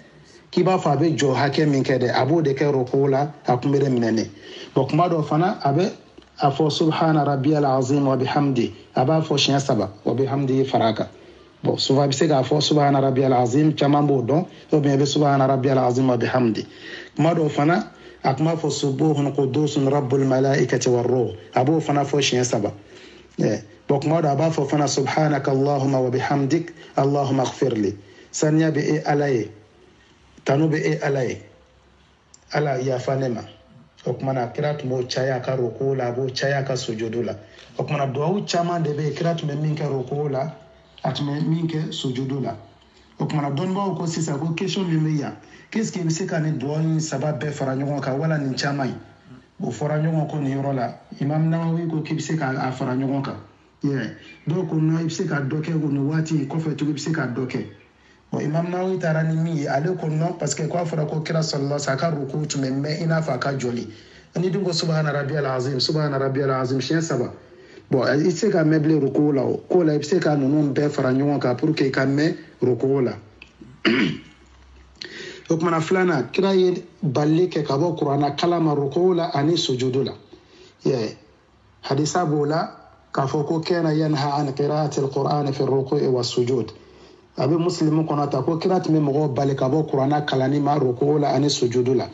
k'i b'a fɔ a bɛ jɔ hakɛ min kɛ dɛ a b'o de kɛ ruku la a kunbere minɛnen bon kuma dɔ fana a bɛ a fɔ subhana rabbiyal azim wa bihamdi a b'a fɔ siɲɛ 3 wa bihamdi fara kan bon souvent a bɛ se k'a fɔ subhana rabbiyal azim caman b'o dɔn ou bien a bɛ subhana rabbiyal azim wa bihamdi kuma dɔ fana a kuma fɔ subuhun qudusun rabbul malaikati war ruh a b'o fana fɔ siɲɛ 3 bon kuma dɔ a b'a fɔ fana subhanaka allahumma wa bihamdik allahumma ighfirli saniya bɛ e ala ye tanu bɛ e ala ye ala yafa ne ma o kumana kira tun b'o caya ka ruku la a b'o caya ka sujudu la o kumana duwawu caman de bɛ yen kira tun bɛ min kɛ ruku la a tun bɛ min kɛ sujudu la o kumana dɔnnibagaw ko sisan ko question min bɛ yan qu'est-ce que i bɛ se ka nin duwawu in 3 bɛɛ fara ɲɔgɔn kan wala nin caman ye o fɔra ɲɔgɔn kɔ nin yɔrɔ la Imam Nawawi ko k'i bɛ se k'a fara ɲɔgɔn kan dɔw ko non i bɛ se ka dɔ kɛ o nin waati in kɔfɛ tugun i bɛ se ka dɔ kɛ bon Imam Nawawi taara ni min ye ale ko non parce que k'a fɔra ko kira sallallahu alaihi wasallam a ka ruku tun bɛ mɛn i n'a fɔ a ka joli ni dun ko subhana rabbiyal azim siɲɛ 3 bon i tɛ se ka mɛn bilen ruku la o ko la i bɛ se ka ninnu bɛɛ fara ɲɔgɔn kan pour que i ka mɛn ruku la o kumana filanan kira ye balili kɛ ka bɔ kuranna kalan ma ruku la ani sujudu la hadisa b'o la k'a fɔ ko kana yanha an qira'ati al-Qur'an fi ar-ruku' wa sujud a bɛ muslimu kɔnɔ ta ko kira tun bɛ mɔgɔw bali ka bɔ kuranna kalanni ma ruku la ani sujudu la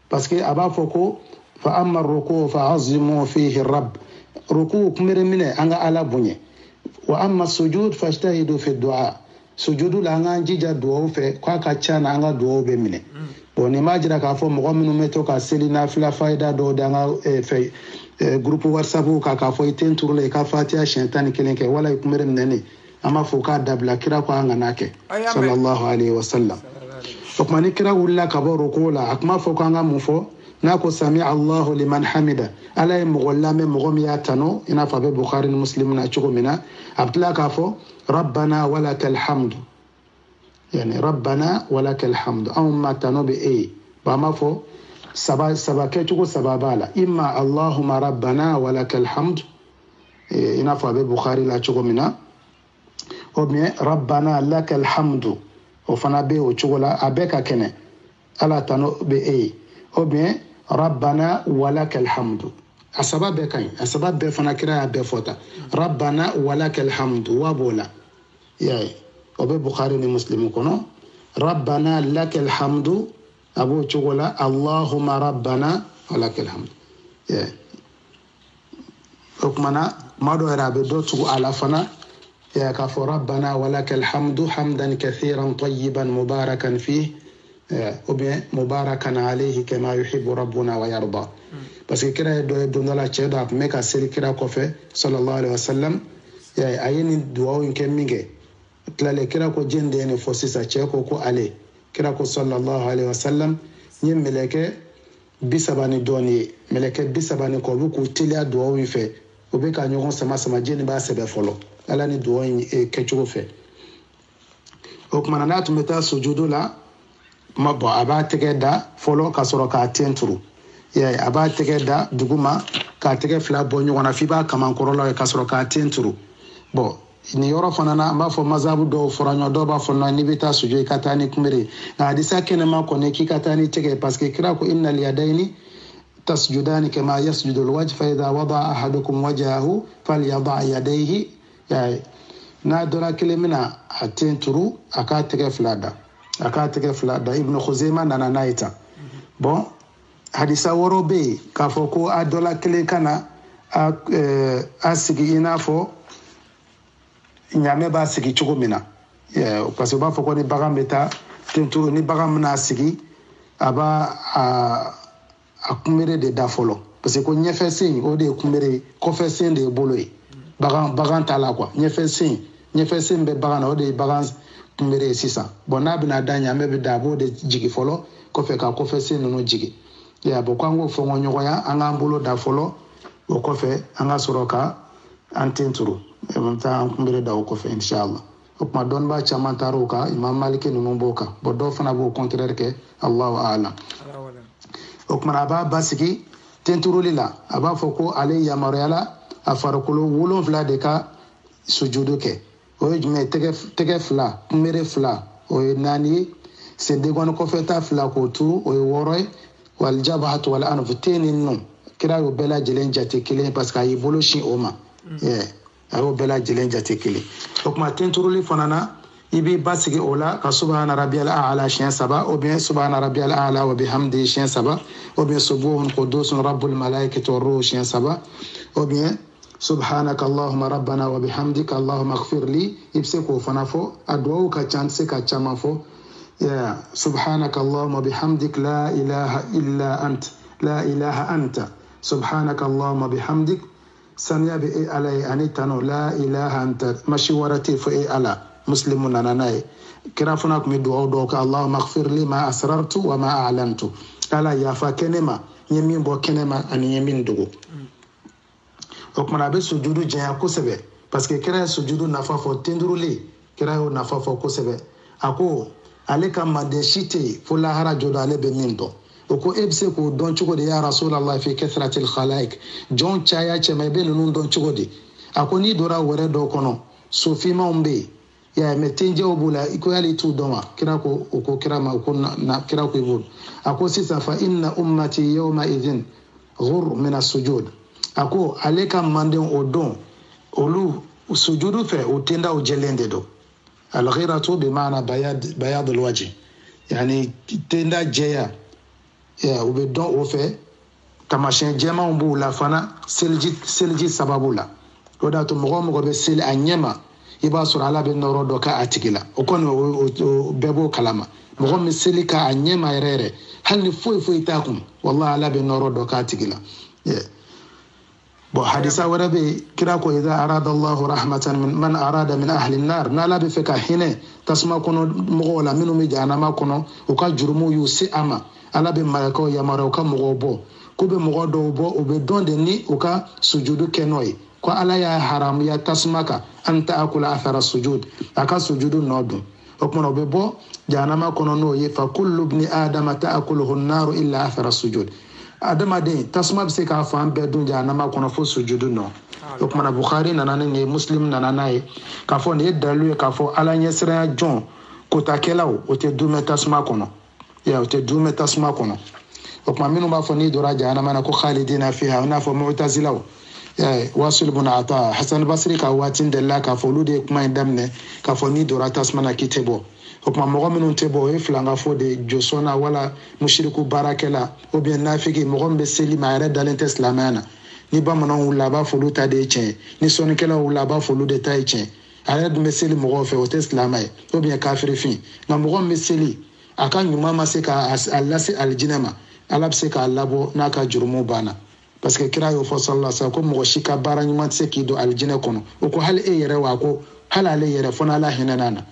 parce que a b'a fɔ ko fa amma ar-ruku' fa azimu fihi rabb ruku kunbere minɛ an ka ala bonya wa amma sujud fajtahidu fi du'a sujudu la an k'an jija dugawu fɛ k'a ka ca na an ka dugawu bɛ minɛ bon nin b'a jira k'a fɔ mɔgɔ minnu bɛ to ka seli nafila fayida dɔw de an ka groupe whatsapp kan k'a fɔ i tɛ n turu la i ka fatiha siɲɛ 11 kɛ wala i kunbere minɛnen an b'a fɔ k'a dabila kira ko an kana kɛ sallallahu alaihi wasallam o kuma ni kira wulila ka bɔ ruku la a kuma fɔ ko an ka mun fɔ n'a ko sami Allahu liman hamida ala ye mɔgɔ lamɛn mɔgɔ min y'a tanu i n'a fɔ a bɛ Bukhari ni Muslim na cogo min na a bɛ tila k'a fɔ rabbana walakal hamdu yani rabbana walakal hamdu anw ma tanu bɛ e ye bon an b'a fɔ saba kɛcogo 3 b'a la imma Allahumma rabbana walakal hamdu i n'a fɔ a bɛ Bukhari la cogo min na ou bien rabbana lakal hamdu o fana bɛ o cogo la a bɛɛ ka kɛnɛ ala tanu bɛ e ye ou bien rabbana walakal hamdu asaba be kan asaba be fana kira be fota rabbana walakal hamdu wa bola ya obe bukhari ni muslim kono rabbana lakal hamdu abu chugola allahumma rabbana walakal hamdu ya okmana mado rabe do tu ala fana ya ka fo rabbana walakal hamdu hamdan kathiran tayyiban mubarakan fihi ou bien mubarakan alayhi kama yuhibbu rabbuna wa yarda parce que kira do la che do me ka sel kira ko fe sallallahu alaihi wasallam ya ayini duwa in keminge tlale kira ko jende ne fo sisa che ko ale kira ko sallallahu alaihi wasallam ni meleke bisabani doni meleke bisabani ko bu ko tilia duwa in fe o be ka nyogon sama jeni ba sebe folo ala ni duwa in ke chugo fe o kuma na tumeta sujudu la mabo aba tegeda folo ka soro ka tenturu ya aba tegeda duguma ka tege fla bonyo wana fiba kama nkorola ka soro ka tenturu bo ni yoro fanana ma fo mazabu do foranyo do ba fo na ni bita sujui katani kumere na hadisa kene ma ko ne ki katani tege parce que kira ko innal yadaini tasjudani kama yasjudu alwajh fa idha wada ahadukum wajhahu falyada yadayhi ya na dora kelemina atenturu aka tege flada ibn Khuzaimah nana naita bon hadisa worobe ka foko adola kele kana asigi inafo nyame ba sigi chugumina parce que ba foko ni baga meta tenturu ni baga mna sigi aba akumere de dafolo parce que ko nyefe sin o de kumere ko fe sin de boloy baga tala quoi nyefe sin be baga na o de baga mbere sisa bona bina danya mebe dabo de jigi folo ko fe ka ko fe se no jigi ya bo kwango fo ngonyo ya anga mbulo da folo o ko fe anga soroka antenturu e mta mbere da ko fe inshallah o ma don ba chama taruka imam maliki no mboka bo do fana bo contraire ke allah a'lam o kuma ba basiki tenturu lila aba foko ale ya mariala afarukulo wulon vla de ka sujudu ke o jume tege fla kumere fla o nani se de gono ko feta fla ko tu o woroy wal jabhatu wal anfu tenin kira yo bela jelen jate kile parce que ay bolo shi oma ayo bela jelen jate kile donc ma tenturuli fanana ibi basigi ola ka subhana rabbiyal a'la shin saba ou bien subhana rabbiyal a'la wa bihamdi shin saba ou bien subuhun qudusun rabbul malaikati war ruh shin saba ou bien subhanaka allahumma rabbana wa bihamdika allahumma ighfir li ibseko fanafo adwa ka chantse ka chamafo ya subhanaka allahumma bihamdik la ilaha anta subhanaka allahumma bihamdik sanya bi alai anitano la ilaha anta mashiwarati fa ala muslimun nanai kirafuna kumi duwa ka allahumma ighfir li ma asrartu wa ma a'lantu ala ya fa kenema nyemin bo kenema ani nyemin dugo okmana be sujudu jaya kosebe parce que kira sujudu nafa fo tenduruli kira yo nafa fo kosebe ako ale kam mande shite fo la hara jodo ale be mindo oko ebse ko don chugo de ya rasulullah fi kathratil khalaik jon chaya cheme be nun don chugo de ako ni dora wore do kono so fi ma umbe ya metenje obula iko yali tu doma kira ko oko kira ma ko na kira ko ibul ako sisa fa inna ummati yawma idhin ghur min as-sujud ako aleka manden odon olu sujudu fe utenda ujelende do al-ghiratu bi maana bayad al-wajh yani tenda jeya ya ube don ofe tamashen jema umbu la fana selji sababula oda to mogo be sel anyema iba sur ala be noro do ka atigila okono bebo kalama mogo mi selika anyema erere halni foi takum wallahi ala be noro do ka atigila bo hadisa warabe kira ko idha arada Allah rahmatan man arada min ahli an-nar nala be feka hine tasma kono mogola minu mi janama kono o ka jurumu yusi ama ala be malako ya maro ka mogobo ko be mogodo bo o be donde ni o ka sujudu kenoy ko ala ya haram ya tasmaka anta akula athara sujud aka sujudu nodu o kono be bo janama kono no ye fa kullu ibn adama ta'kuluhu an-nar illa athara sujud adama de tasma be se ka fa be dun janama kono fo sujudu no o kono bukhari nanane ne muslim nananae ka fo ne dalu ka fo ala nyesra jon ko takelaw o te dume tasma kono ya o te dume tasma kono o kuma minnu b'a fɔ n'i donna jahanama na ko khalidina fiha n'a fɔ mu'tazilaw wasil ibn ata hasan basri ka waati delila k'a fɔ olu de ye kuma in daminɛ k'a fɔ n'i donna tasuma na k'i tɛ bɔ o kuma mɔgɔ minnu tɛ bɔ o ye filanga fɔ de josɔnna wala mushiriku baarakɛla ou bien nafiki mɔgɔ min bɛ seli ma a yɛrɛ dalen tɛ silamɛya na ni bamananw wulila a b'a fɔ olu ta de ye tiɲɛ ni sɔnnikɛlaw wulila a b'a fɔ olu de ta ye tiɲɛ a yɛrɛ dun bɛ seli mɔgɔw fɛ o tɛ silamɛ ye ou bien kafirifin nka mɔgɔ min bɛ seli a ka ɲuman ma se k'a lase alijinɛ ma ala bɛ se k'a labɔ n'a ka jurumu banna parce que kira y'o fɔ sallallahu alaihi wasallam ko mɔgɔ si ka baara ɲuman tɛ se k'i don alijinɛ kɔnɔ o ko hali e yɛrɛ wa ko hali ale yɛrɛ fo n'ala hinɛna na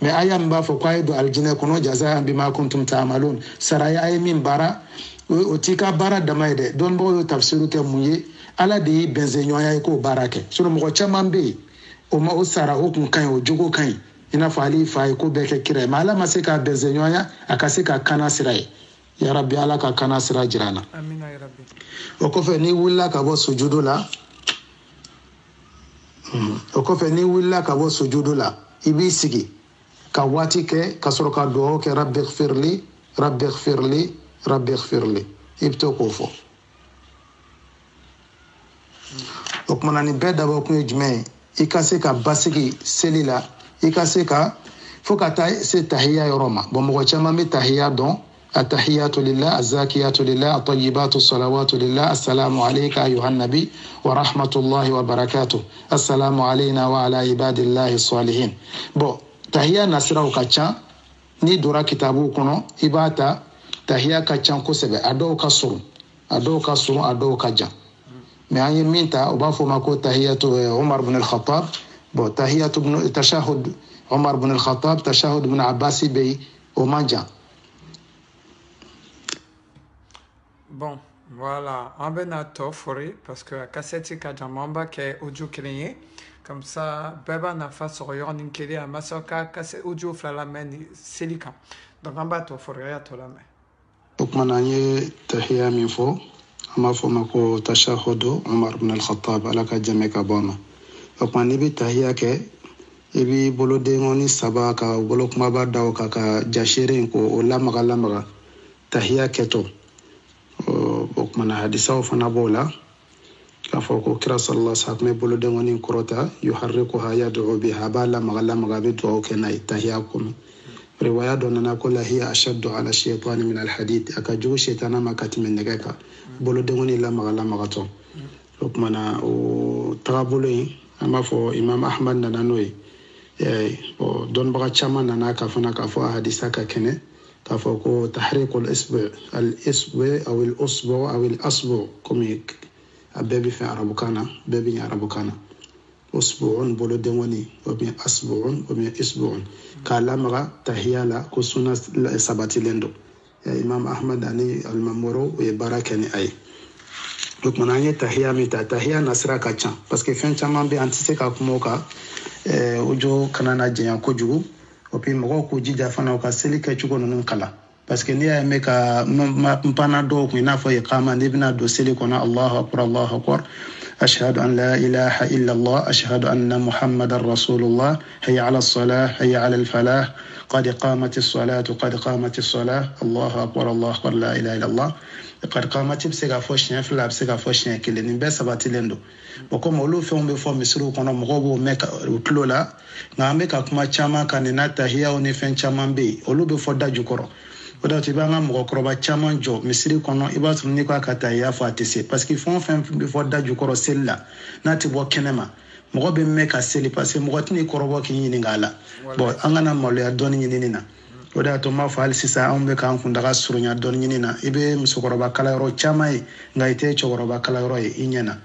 mais aya min b'a fɔ ko a ye don alijinɛ kɔnɔ jazaan bima kuntum ta'malun saraya a ye min baara o t'i ka baara dama ye dɛ dɔnnibagaw y'o tafsiru kɛ mun ye ala de y'i bɛnzɛɲɔgɔnya ye k'o baara kɛ sinon mɔgɔ caman bɛ yen o sara o kun ka ɲi o jogo ka ɲi i n'a fɔ ale fa ye ko bɛɛ kɛ kira ye mais ala ma se k'a bɛnzɛɲɔgɔnya a ka se ka kana sira ye ya rabbi ala ka kana sira jira an na o kɔfɛ n'i wulila ka bɔ sujudu la i b'i sigi ka waati kɛ ka sɔrɔ ka dugawu kɛ rabbi ighfirli rabbi ighfirli rabbi ighfirli i bɛ to k'o fɔ o kumana nin bɛɛ dabɔ kun ye jumɛn ye i ka se ka basigi seli la i ka se ka fo ka taa se tahiya yɔrɔ ma bon mɔgɔ caman bɛ tahiya dɔn التحيات لله الزاكيات لله الطيبات الصلوات لله السلام عليك أيها النبي ورحمة الله وبركاته السلام علينا وعلى عباد الله الصالحين bon tahiya nasiraw ka ca ni dora kitabu kɔnɔ i b'a ta tahiya ka ca kosɛbɛ a dɔw ka surun a dɔw ka jan mais an ye min ta u b'a fɔ ma ko tahiyatu Umar ibn al-Khattab bon tahiyatu tashahhud Umar ibn al-Khattab tashahhud ibn Abbas bɛ yen o man jan. Bon, voilà, on va n'attendre fori parce que cassette kajamamba qui audio créé comme ça beba na fa sur yorning kiri a masoka cassette audio flalameni silika donc on va t'offrir fori à toi la main. Donc mananye tahiya min fo ama fo mako tashahudu Umar ibn al-Khattab ala ka jame ka bama donc man bi tahiya ke ebi bolo de ngoni saba ka bolo kuma ba daw ka jashere ko o lamaga tahiya keto o mana hadisaw fana b'o la k'a fɔ ko kira sallallahu alaihi wasallam bolo dengɔni kɔrɔta yuharrikuha yad'u biha a b'a lamaga a bɛ dugawu kɛ n'a ye tahiya kɔnɔ riwaya dɔ nana ko la hiya ashaddu ala shaytani min alhadid a ka jugu shaytana ma ka tɛmɛ nɛgɛ kan bolo dengɔni lamagatɔ o kumana o tagabolo in an b'a fɔ imam ahmad nana n'o ye dɔnnibaga caman nana ka fana k'a fɔ a hadisa ka kɛnɛ k'a fɔ ko tahriqul al-isbu aw al-usbu aw al-asbu comme a bɛɛ bɛ fɛn arabukan na bɛɛ bɛ ɲɛ arabukan na usbu'un bolo dengɔni ou bien asbu'un ou bien isbu'un k'a lamaga tahiya la ko sunna sabatilen don imam ahmad ani al-mamuru o ye baara kɛ ni a ye o kumana an ye tahiya min ta tahiya nasira ka ca parce que fɛn caman bɛ an tɛ se ka kuma o kan audio kana na janya kojugu o puis mɔgɔw k'u jija fana u ka seli kɛcogo ninnu kala parce que n'i y'a mɛn ka n panna dɔw kun i n'a fɔ iqama n'i bɛna don seli kɔnɔ Allahu akbar ashhadu an la ilaha illallah ashhadu anna muhammadan rasulullah hayya ala as-salah hayya ala al-falah qad qamatis salatu qad qamatis salah Allahu akbar la ilaha illallah qad qamati bɛ se ka fɔ siɲɛ fila a bɛ se ka fɔ siɲɛ kelen nin bɛɛ sabatilen don bon comme olu fɛnw bɛ fɔ misiriw kɔnɔ mɔgɔw b'o mɛn u tulo la nka an bɛ ka kuma caman kan nin na tahiyaw ni fɛn caman bɛ yen olu bɛ fɔ da jukɔrɔ o de i b'an ka mɔgɔkɔrɔba caman jɔ misiri kɔnɔ i b'a sɔrɔ n'i k'a ka tahiya fɔ a tɛ se parce que fɛn o fɛn bɛ fɔ da jukɔrɔ seli la n'a tɛ bɔ kɛnɛ ma mɔgɔ bɛ mɛn ka seli parce que mɔgɔ tɛn'i kɔrɔbɔ k'i ɲininka a la bon an kana maloya dɔɔni ɲinini na o de y'a to n b'a fɔ hali sisan anw bɛ k'an kundaga surunya dɔɔni ɲini na i bɛ musokɔrɔba kalayɔrɔ caman ye nka i tɛ cɛkɔrɔba kalayɔrɔ ye i ɲɛna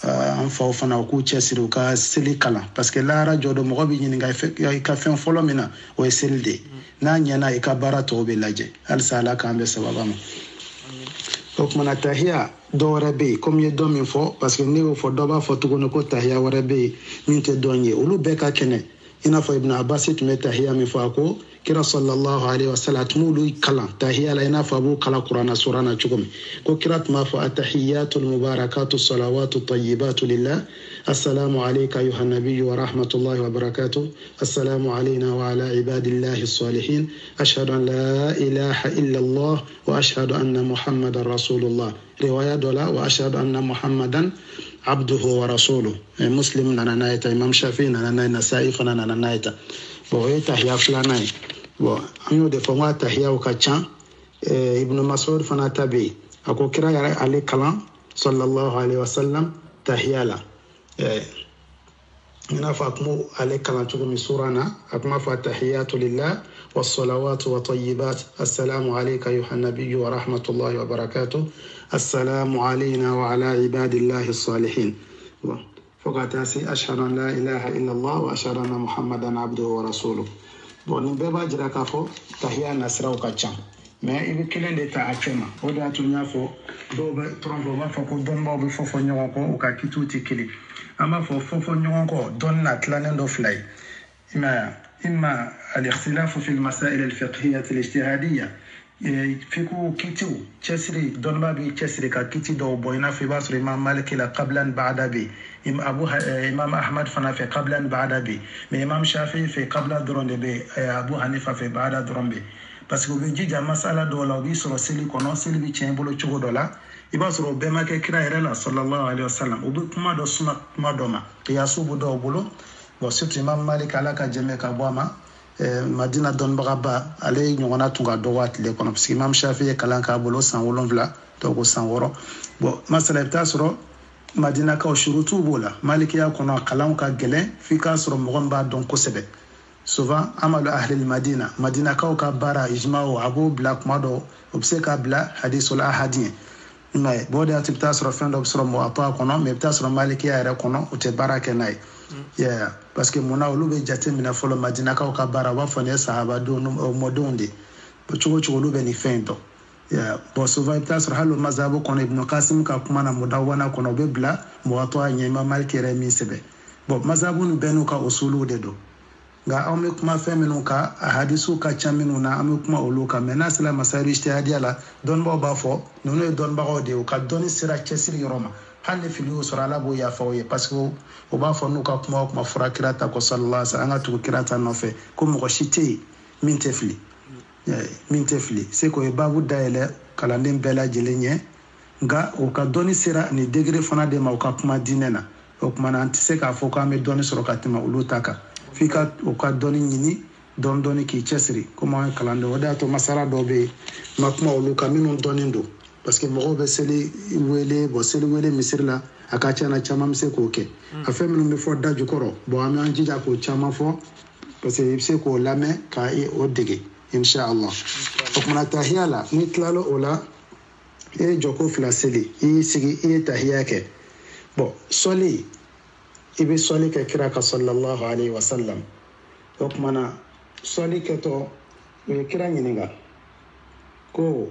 an faw fana u k'u cɛsiri u ka seli kalan parce que lahara jɔ don mɔgɔ bɛ ɲininka i ka fɛn fɔlɔ min na o ye seli de ye n'a ɲɛna i ka baara tɔw bɛ lajɛ halisa ala k'an bɛ sababa ma o kumana tahiya dɔ wɛrɛ bɛ yen komi ye dɔ min fɔ parce que ne y'o fɔ dɔ b'a fɔ tuguni ko tahiya wɛrɛ bɛ yen min tɛ dɔn ye olu bɛɛ ka kɛnɛ i n'a fɔ ibn abbas tun bɛ tahiya min fɔ a ko kira sallallahu alaihi wasallam atmulu kala tahiyya la ina fa bu kala qur'ana surana chugum ko kira ma fa atahiyatul mubarakatu salawatu tayyibatu lillah assalamu alayka ayuha nabiyyu wa rahmatullahi wa barakatuh assalamu alayna wa ala ibadillahi as-salihin ashhadu an la ilaha illa allah wa ashhadu anna muhammadar rasulullah riwaya dola wa ashhadu anna muhammadan abduhu wa rasuluhu muslim nana naita imam shafi nana nasai fana nana naita bo tahiyya fulana bon anyo de fonga tahiyya o kacha ibn mas'ud fana tabi ako kira ali kalam sallallahu alaihi wasallam tahiyya la ina fatmu ali kalam chugo mi surana akma fa tahiyatu lillah was salawatu wa tayyibat assalamu alayka ayuha nabiyyu wa rahmatullahi wa barakatuh assalamu alayna wa ala ibadillahi as-salihin فقاتاسي أشهد أن لا إله إلا الله وأشهد أن محمدا عبده ورسوله bon ni beba jira ka fo tahiyya nasra o kachan mais ibi kelen de ta akema o da to nya fo do be trombo ba fo ko don ba be fo nyon ko o ka kituti kili ama fo nyon ko don na tlanen do fly إما الاختلاف في المسائل الفقهية الاجتهادية فيكو كيتو تشسري دون بابي تشسري كيتي دو بوينا في باصر إمام مالك لا قبلا بعد بي إمام أحمد فنا في قبلا بعد بي إمام شافعي في قبل درون بي أبو حنيفة في بعد درون بي parce que be jija masala do la bi soro seli kono seli bi chen bolo chugo do la iba soro be ma ke kira ere la sallallahu alaihi wasallam o be kuma do suna kuma do ma ya subu do bolo bo surtout imam malik ala ka jeme ka boama madina don bagaba ale nyona tunga do wat le kono parce que imam shafi kala ka bolo san wolonvla to ko san woro bo masala ta soro madina ka shurutu bola malik ya kono kalam ka gele fi ka soro mo gomba don ko sebe souvent amalu ahli al-madina madina ka bara ijma'u abu black mado obseka bla hadithul ahadin mais bode atipta sur fin do sur mo apa kono mais ta sur maliki ya kono o te baraka nay yeah parce que mona olube jate mina folo madina ka bara wa fone sahaba do no modonde bo chugo lube ni fendo yeah bo souvent ta sur halu mazhabu kono ibn qasim ka kuma na mudawana kono be bla mo atwa nyema maliki re mi sebe bo mazhabu nu benu ka usulu de do ga ame kuma feminu ka hadisu ka chaminu na ame kuma oluka mena sala masari ijtihadiya la don ba fo nono don ba ode o ka doni sira chesiri roma halle fili usra la bo ya fawe parce que o ba fo nuka kuma fura kirata ko sallallahu alaihi wasallam tu kirata no fe ko mo shite min tefli c'est ko e babu daele kala ndem bela jelenye ga o ka doni sira ni degré fana de ma o ka kuma dinena o kuma na antise ka fo ka me doni soro katima ulutaka fika o ka doni nyini doni ki chesri kuma kalando wada to masara do be makuma uluka minun donindo parce que mo be seli wele misirla akacha na chama mse ko ke afa minun be fo daju koro bo am an jija ko chama fo parce que mse ko lame ka e odege inshallah o kuma tahiyala ni klalo ola e joko fla seli e sigi e tahiyake bo soli ibe soli ka kira ka sallallahu alaihi wasallam o kuma soli ka to kira nyiniga ko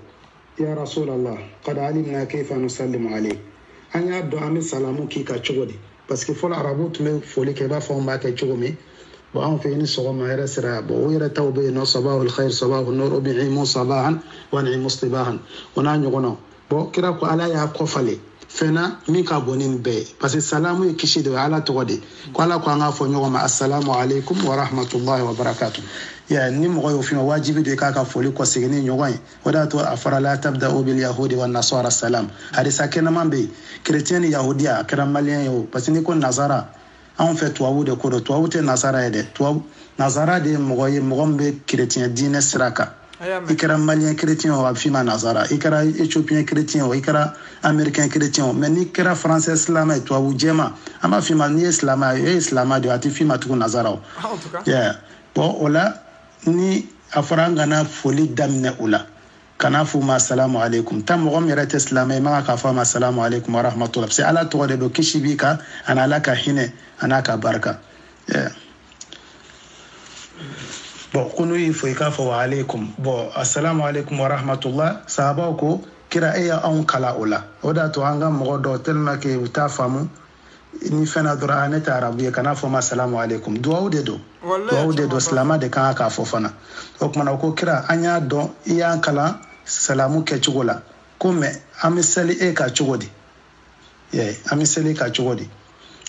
ya rasulallah qad alimna kayfa nusallimu alayk an ya do ami salamu ki ka chogodi parce que fol arabu tume foli ke ba fo ma ka chogomi bo an fe ni so ma era sira bo yara tawbe no sabahul khair sabahun nur bi'imu sabahan wa ni'mu istibahan wana nyogono bo kira ko ala ya ko fale fena mi ka bonin be parce que salamu e kishi de ala to gode ko ala ko nga fo nyoma assalamu alaikum wa rahmatullahi wa barakatuh ya ni mo yo fina wajibi de ka foli ko sigini nyogon wada to afara la tabda'u bil yahudi wan nasara salam hadisa kenan mambe chrétien yahudiya kenan malien yo parce que ni ko nazara an fait tuwawu de ko tuwawu te nasara de tuwawu nazara de mo be chrétien dine sraka ikara malien chrétien o afima nazara ikara éthiopien chrétien o ikara américain chrétien mais ni kera français islam et tuwawu jema ama fima ni islam de atifima tu nazara o en tout cas yeah bon ola ni afaranga na foli damne ula kana fu ma assalamu alaikum tam mo mi rete islamai ma ka fa ma assalamu alaikum wa rahmatullah sai ala to de do kishibika ana laka hine anaka barka bon kunu ifo ka fa wa alaikum bon assalamu alaikum wa rahmatullah sahaba ko kira eya on kala ula oda to anga mo do telma ke uta famu ni fana dɔrɔn a ne tɛ arabu ye kana fɔ ma salamu alaikum duwawu de don duwawu de don silama de kan k'a fɔ fana o kumana ko kira an y'a dɔn I y'an kalan salamu kɛcogo la ko mɛ an bɛ seli e ka cogo di an bɛ seli ka cogo di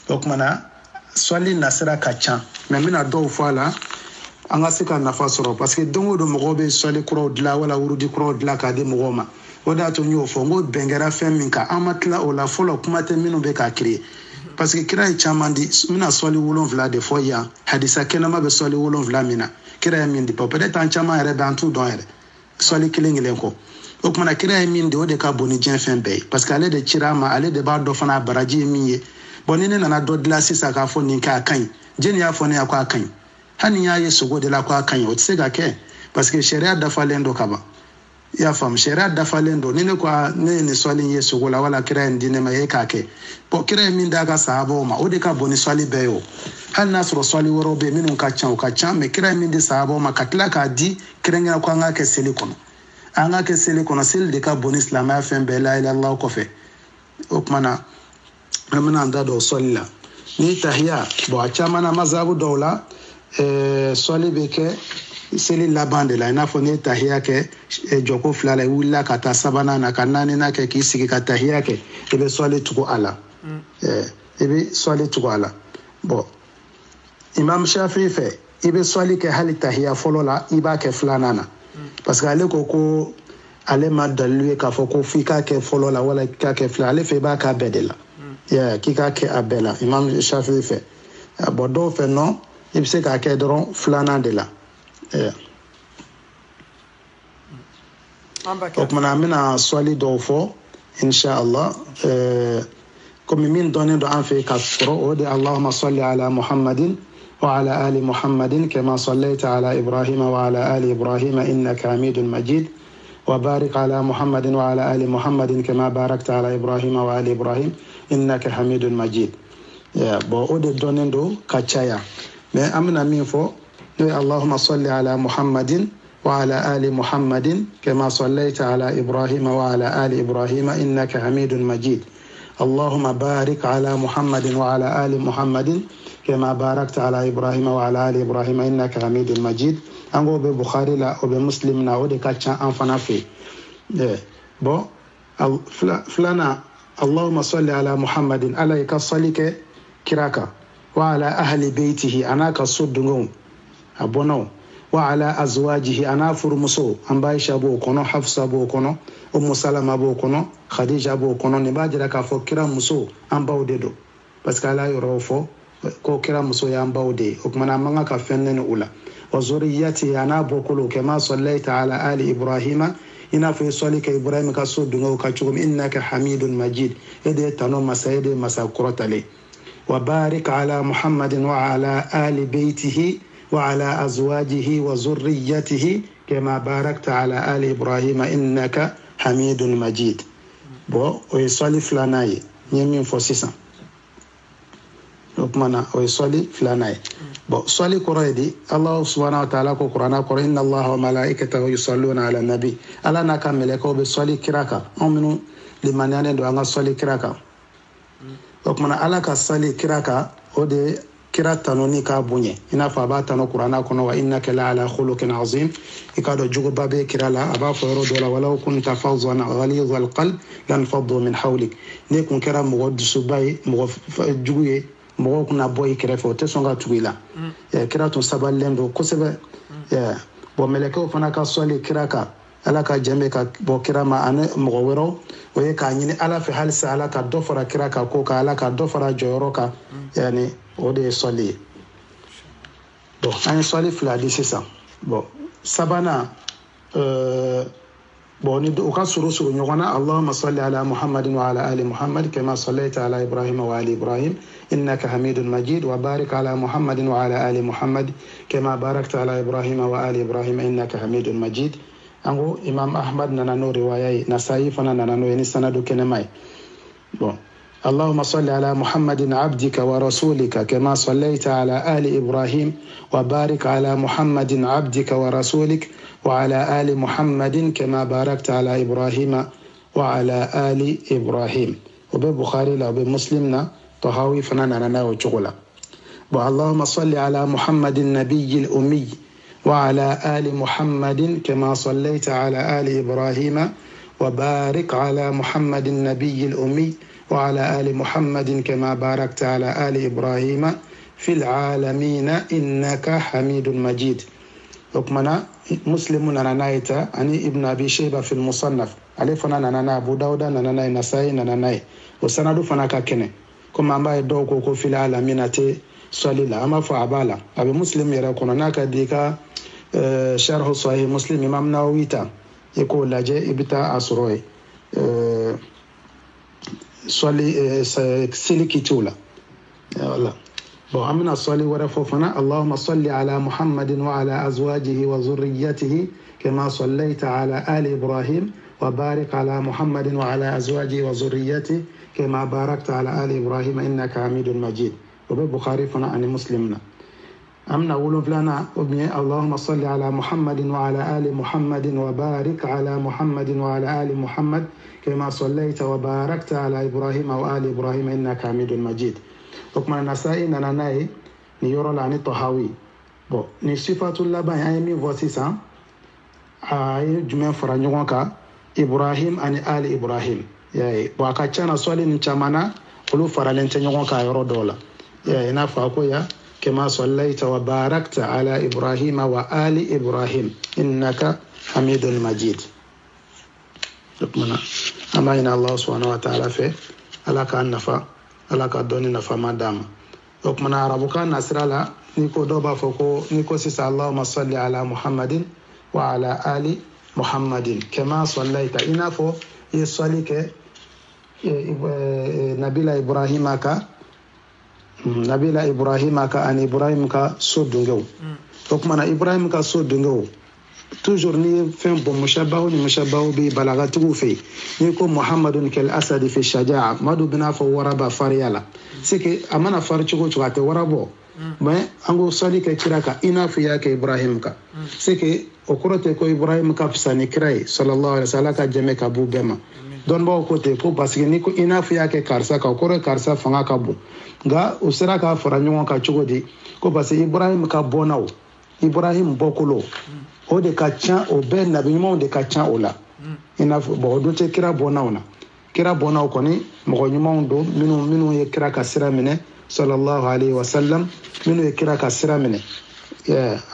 o kumana sɔli nasira ka ca mɛ n bɛna dɔw fɔ a la an ka se ka nafa sɔrɔ parce que don o don mɔgɔw bɛ sɔli kuraw dilan wala wurudi kuraw dilan k'a di mɔgɔw ma o de y'a to n y'o fɔ n ko bɛn kɛra fɛn min kan an ma tila o la fɔlɔ kuma tɛ minnu bɛ k'a créer parce que kira ye caman di n bɛna sɔli 7 de fɔ yan hadisa kɛnɛma bɛ sɔli 7 min na kira ye min di peut-être an caman yɛrɛ bɛ an t'u dɔn yɛrɛ sɔli kelen kelen kɔ o kumana kira ye min di o de ka bon ni diɲɛ fɛn bɛɛ ye parce que ale de cira ma ale de b'a dɔn fana a baraji ye min ye bon ni ne nana dɔ dilan sisan k'a fɔ nin kɛ a ka ɲi jeni y'a fɔ ne ye ko a ka ɲi hali y'a ye sogo de la ko a ka ɲi o tɛ se ka kɛ parce que sariya dafalen don ka ban I y'a faamu sariya dafalen don ni ne ko ne ye nin sɔli ye sogo la wala kira ye di ne ma e k'a kɛ bon kira ye min d'a ka sahabaw ma o de ka bon ni sɔli bɛɛ ye o hali n'a sɔrɔ sɔli wɛrɛw bɛ yen minnu ka ca o ka ca mɛ kira ye min di sahabaw ma ka tila k'a di kɛrɛnkɛrɛn ko an k'a kɛ seli kɔnɔ an k'a kɛ seli kɔnɔ seli de ka bon ni silamɛya fɛn bɛɛ la ilaha illallah kɔfɛ o kumana an bɛna an da don sɔli la ni tahiya bon a caman na mazhabu dɔw la sɔli bɛ kɛ seli laban de la I n'a fɔ ne tahiya kɛ jɔko 2 la I wulila ka taa 3nan na ka 4nan kɛ k'i sigi ka tahiya kɛ I bɛ sɔli tugu a la I bɛ sɔli tugu a la bon Imam Shafi'i fɛ I bɛ sɔli kɛ hali tahiya fɔlɔ la I b'a kɛ 2nan na parce que ale ko ale ma dalilu ye k'a fɔ ko f'i k'a kɛ fɔlɔ la wala k'a kɛ 2 ale fɛ I b'a k'a bɛɛ de la k'i k'a kɛ a bɛɛ la Imam Shafi'i fɛ bon dɔw fɛ non I bɛ se k'a kɛ dɔrɔn 2nan de la o kumana an bɛna sɔli dɔw fɔ inshallah komi min dɔnnen don an fɛ ka sɔrɔ o de Allahumma salli ala Muhammadin wa ala ali Muhammadin kama sallaita ala Ibrahim wa ala ali Ibrahim innaka Hamidun Majid wa barik ala Muhammadin wa ala ali Muhammadin kama barakta ala Ibrahim wa ali Ibrahim innaka Hamidun Majid bon o de dɔnnen don ka caya mais an bɛna min fɔ اللهم صل على محمد وعلى آل محمد كما صليت على إبراهيم وعلى آل إبراهيم إنك حميد مجيد اللهم بارك على محمد وعلى آل محمد كما باركت على إبراهيم وعلى آل إبراهيم إنك حميد مجيد أنغو ببخاري لا وبمسلم نا ودي كاتشان أنفنا في بو فلانا اللهم صل على محمد عليك صليك كراكا وعلى أهل بيته أنا كصدقهم abono wa ala azwajihi ana furmuso ambaisha bo kono hafsa bo kono salama bo kono khadija bo kono ne bajira ka fo kira muso ambawde do parce que ala yoro fo ko kira muso ya ambawde o kuma manga ka fennene ula wa zuriyati ana bo kolo kama sallaita ala ali ibrahima ina fi salika ibrahim ka so dungo ka chugum innaka hamidun majid ede tano masayede masakuratale wa barik ala muhammadin wa ala ali baitihi وعلى أزواجه وذريته كما باركت على آل إبراهيم إنك حميد مجيد بو ويصلي فلاناي يمين فوسيسا لقمنا ويصلي فلاناي بو صلي قريدي الله سبحانه وتعالى قرآن قرآن إن الله وملائكته يصلون على النبي ألا نكمل كو بصلي كراكا أمنو لمن يندو أن صلي كراكا لقمنا ألا كصلي كراكا ودي kira tanoni ka bunye ina fa ba tano qur'ana kono wa innaka la ala khuluqin azim ikado jugo babe kira la aba foro dola wala kunta fawzan ghaliz alqalb lan faddu min hawlik ne kun kira mo subay mo juguye mo kuna boy kira fo te songa tuila kira to saballendo ko sebe bo meleke fana ka soli kira ka ala ka jeme ka bo kira ma ane mo wero o ye ka nyini ala fi halsa ala ka do fara kira ka ko ka ala ka do fara joro ka yani o de soli bon an soli fila di sisan bon sabana bon ni o ka suru ɲɔgɔn na allahumma salli ala muhammadin wa ala ali muhammad kama sallaita ala ibrahim wa ali ibrahim innaka hamidun majid wa barik ala muhammadin wa ala ali muhammad kama barakta ala ibrahim wa ali ibrahim innaka hamidun majid ango imam ahmad nana no riwaya nasai fana nana no ni sanadu kenemai bon اللهم صل على محمد عبدك ورسولك كما صليت على آل إبراهيم وبارك على محمد عبدك ورسولك وعلى آل محمد كما باركت على إبراهيم وعلى آل إبراهيم وبالبخاري لا وبمسلمنا طهاوي فنانا وشغلا اللهم صل على محمد النبي الأمي وعلى آل محمد كما صليت على آل إبراهيم وبارك على محمد النبي الأمي وعلى آل محمد كما باركت على آل إبراهيم في العالمين إنك حميد مجيد. وكمنا مسلم نانايتا أني ابن أبي شيبة في المصنف عليه فنا نانا أبو داود نانا نسائي نانا وسندو فنا ككنه كما ما يدوكو كو في العالمين تي صليلا أما فعبالا أبي مسلم يراكونا ناكا ديكا شرح صحيح مسلم إمام نوويتا يقول لاجي إبتا أسروي صلي سلكي تولا يا الله أمنا صلي ورفوفنا اللهم صل على محمد وعلى أزواجه وذريته كما صليت على آل إبراهيم وبارك على محمد وعلى أزواجه وذريته كما باركت على آل إبراهيم إنك حميد مجيد. وبالبخاري فنا عن مسلمنا أمنا ولو فلنا اللهم صل على محمد وعلى آل محمد وبارك على محمد وعلى آل محمد كما صليت وباركت على إبراهيم وآل إبراهيم إنك حميد مجيد. وكما نسائي ناناي نيورو لاني طهاوي ni sifatul laban ay mi voici ça ay jumen faranyoka Ibrahim ani ali Ibrahim yayi bo akachana swali ni chamana ulu faralente nyoka yoro dola yayi na fa ko ya kama sallaita wa barakta ala Ibrahim wa ali Ibrahim innaka hamidul majid. Dukmana ama ina Allah subhanahu wa ta'ala fe alaka nafa alaka doni nafa madama. Dukmana arabuka nasrala niko doba foko niko sisa Allahumma salli ala Muhammadin wa ala ali Muhammadin kama sallaita inafo yeswali ke nabila Ibrahim ka an Ibrahim ka sodungo dukmana Ibrahim ka sodungo toujours ni fin bon mushabahu bi balagatu fi ni ko Muhammadun kal asad fi shaja'a madu bina fa waraba fariyala sike amana farchugo chugate warabo mais ango sali ka kiraka ina fi yake Ibrahim ka sike okorote ko Ibrahim ka fsani kirai sallallahu alaihi wasallam ka jame ka bugema don ba ko te ko parce que ni ko ina fi yake karsa ka okoro karsa fanga ka bu ga usira ka faranyo ka chugodi ko parce que Ibrahim ka bonaw Ibrahim bokolo o de ka can o bɛɛ nabi ɲumanw de ka can o la i n'a fɔ o dun tɛ kira bɔnnaw na kira bɔnnaw kɔni mɔgɔ ɲumanw don minnu ye kira ka sira minɛ sallallahu alaihi wasallam minnu ye kira ka sira minɛ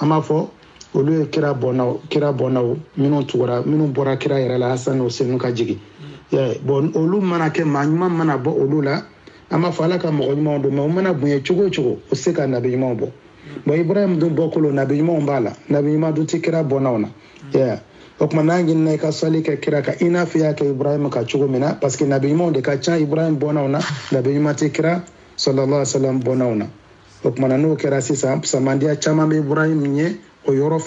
an b'a fɔ olu ye kira bɔnnaw minnu bɔra kira yɛrɛ la Hasan o Hussein ka jigin bon olu mana kɛ maa ɲuman mana bɔ olu la an b'a fɔ Ala ka mɔgɔ ɲumanw don mais o mana bonya cogo o cogo o se ka nabi ɲumanw bɔ. Bon Ibrahim dun bokolo nabi ɲumanw b'a la nabi ɲuman dun tɛ kira bɔnnaw na o tuma n'an ɲinina i ka sali kɛ kira kan i n'a fɔ i y'a kɛ Ibrahim ka cogo min na parce que nabi ɲumanw de ka ca Ibrahim bɔnnaw na nabi ɲuman tɛ kira sallallahu alaihi wasallam bɔnnaw na o tuma n'o kɛra sisan samandiya caman bɛ Ibrahim ɲɛ o yɔrɔ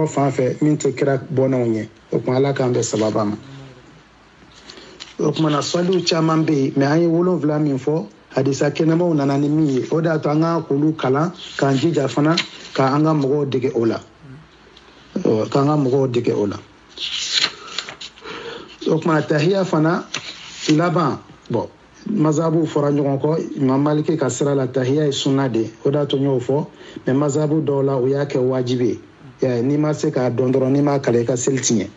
fan fɛ min tɛ kira bɔnnaw ɲɛ o tuma Ala k'an bɛ sababa ma o tuma na saliw caman bɛ yen mais an ye 7 min fɔ hadisa kɛnɛmaw nana ni min ye o de y'a to an ka k'olu kalan k'an jija fana k'an ka mɔgɔw dege o la o tuma tahiya fana laban bon mazabu fɔra ɲɔgɔn kɔ Imam Maliki ka sira la tahiya ye sunna de o de y'a to n y'o fɔ mais mazabu dɔw la o y'a kɛ wajibi ye n'i ma se k'a dɔn dɔrɔn n'i ma kalan i ka seli tiɲɛ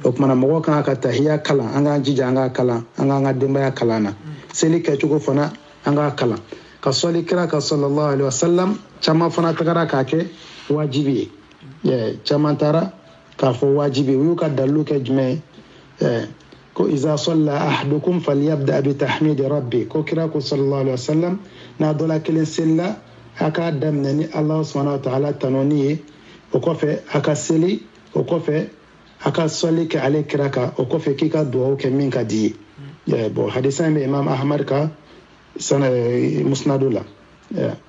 o tuma na mɔgɔ kan ka tahiya kalan an k'an jija an k'a kalan an k'an ka denbaya kalan na seli kɛcogo fana an ka kalan ka sɔli kira ka sallallahu alaihi wasallam caman fana tagara k'a kɛ wajibi ye caman taara k'a fɔ wajibi u y'u ka dalilu kɛ jumɛn ye ko iza salla ahadukum falyabda bi tahmidi rabbi ko kira ko sallallahu alaihi wasallam n'a dɔ la kelen selila a k'a daminɛ ni Ala subhanahu wa ta'ala tanoni ye o kɔfɛ a ka seli o kɔfɛ a ka sɔli kɛ ale kira kan o kɔfɛ k'i ka duwawu kɛ min ka di ye bon hadisa in bɛ Imam Ahmad ka musnadu la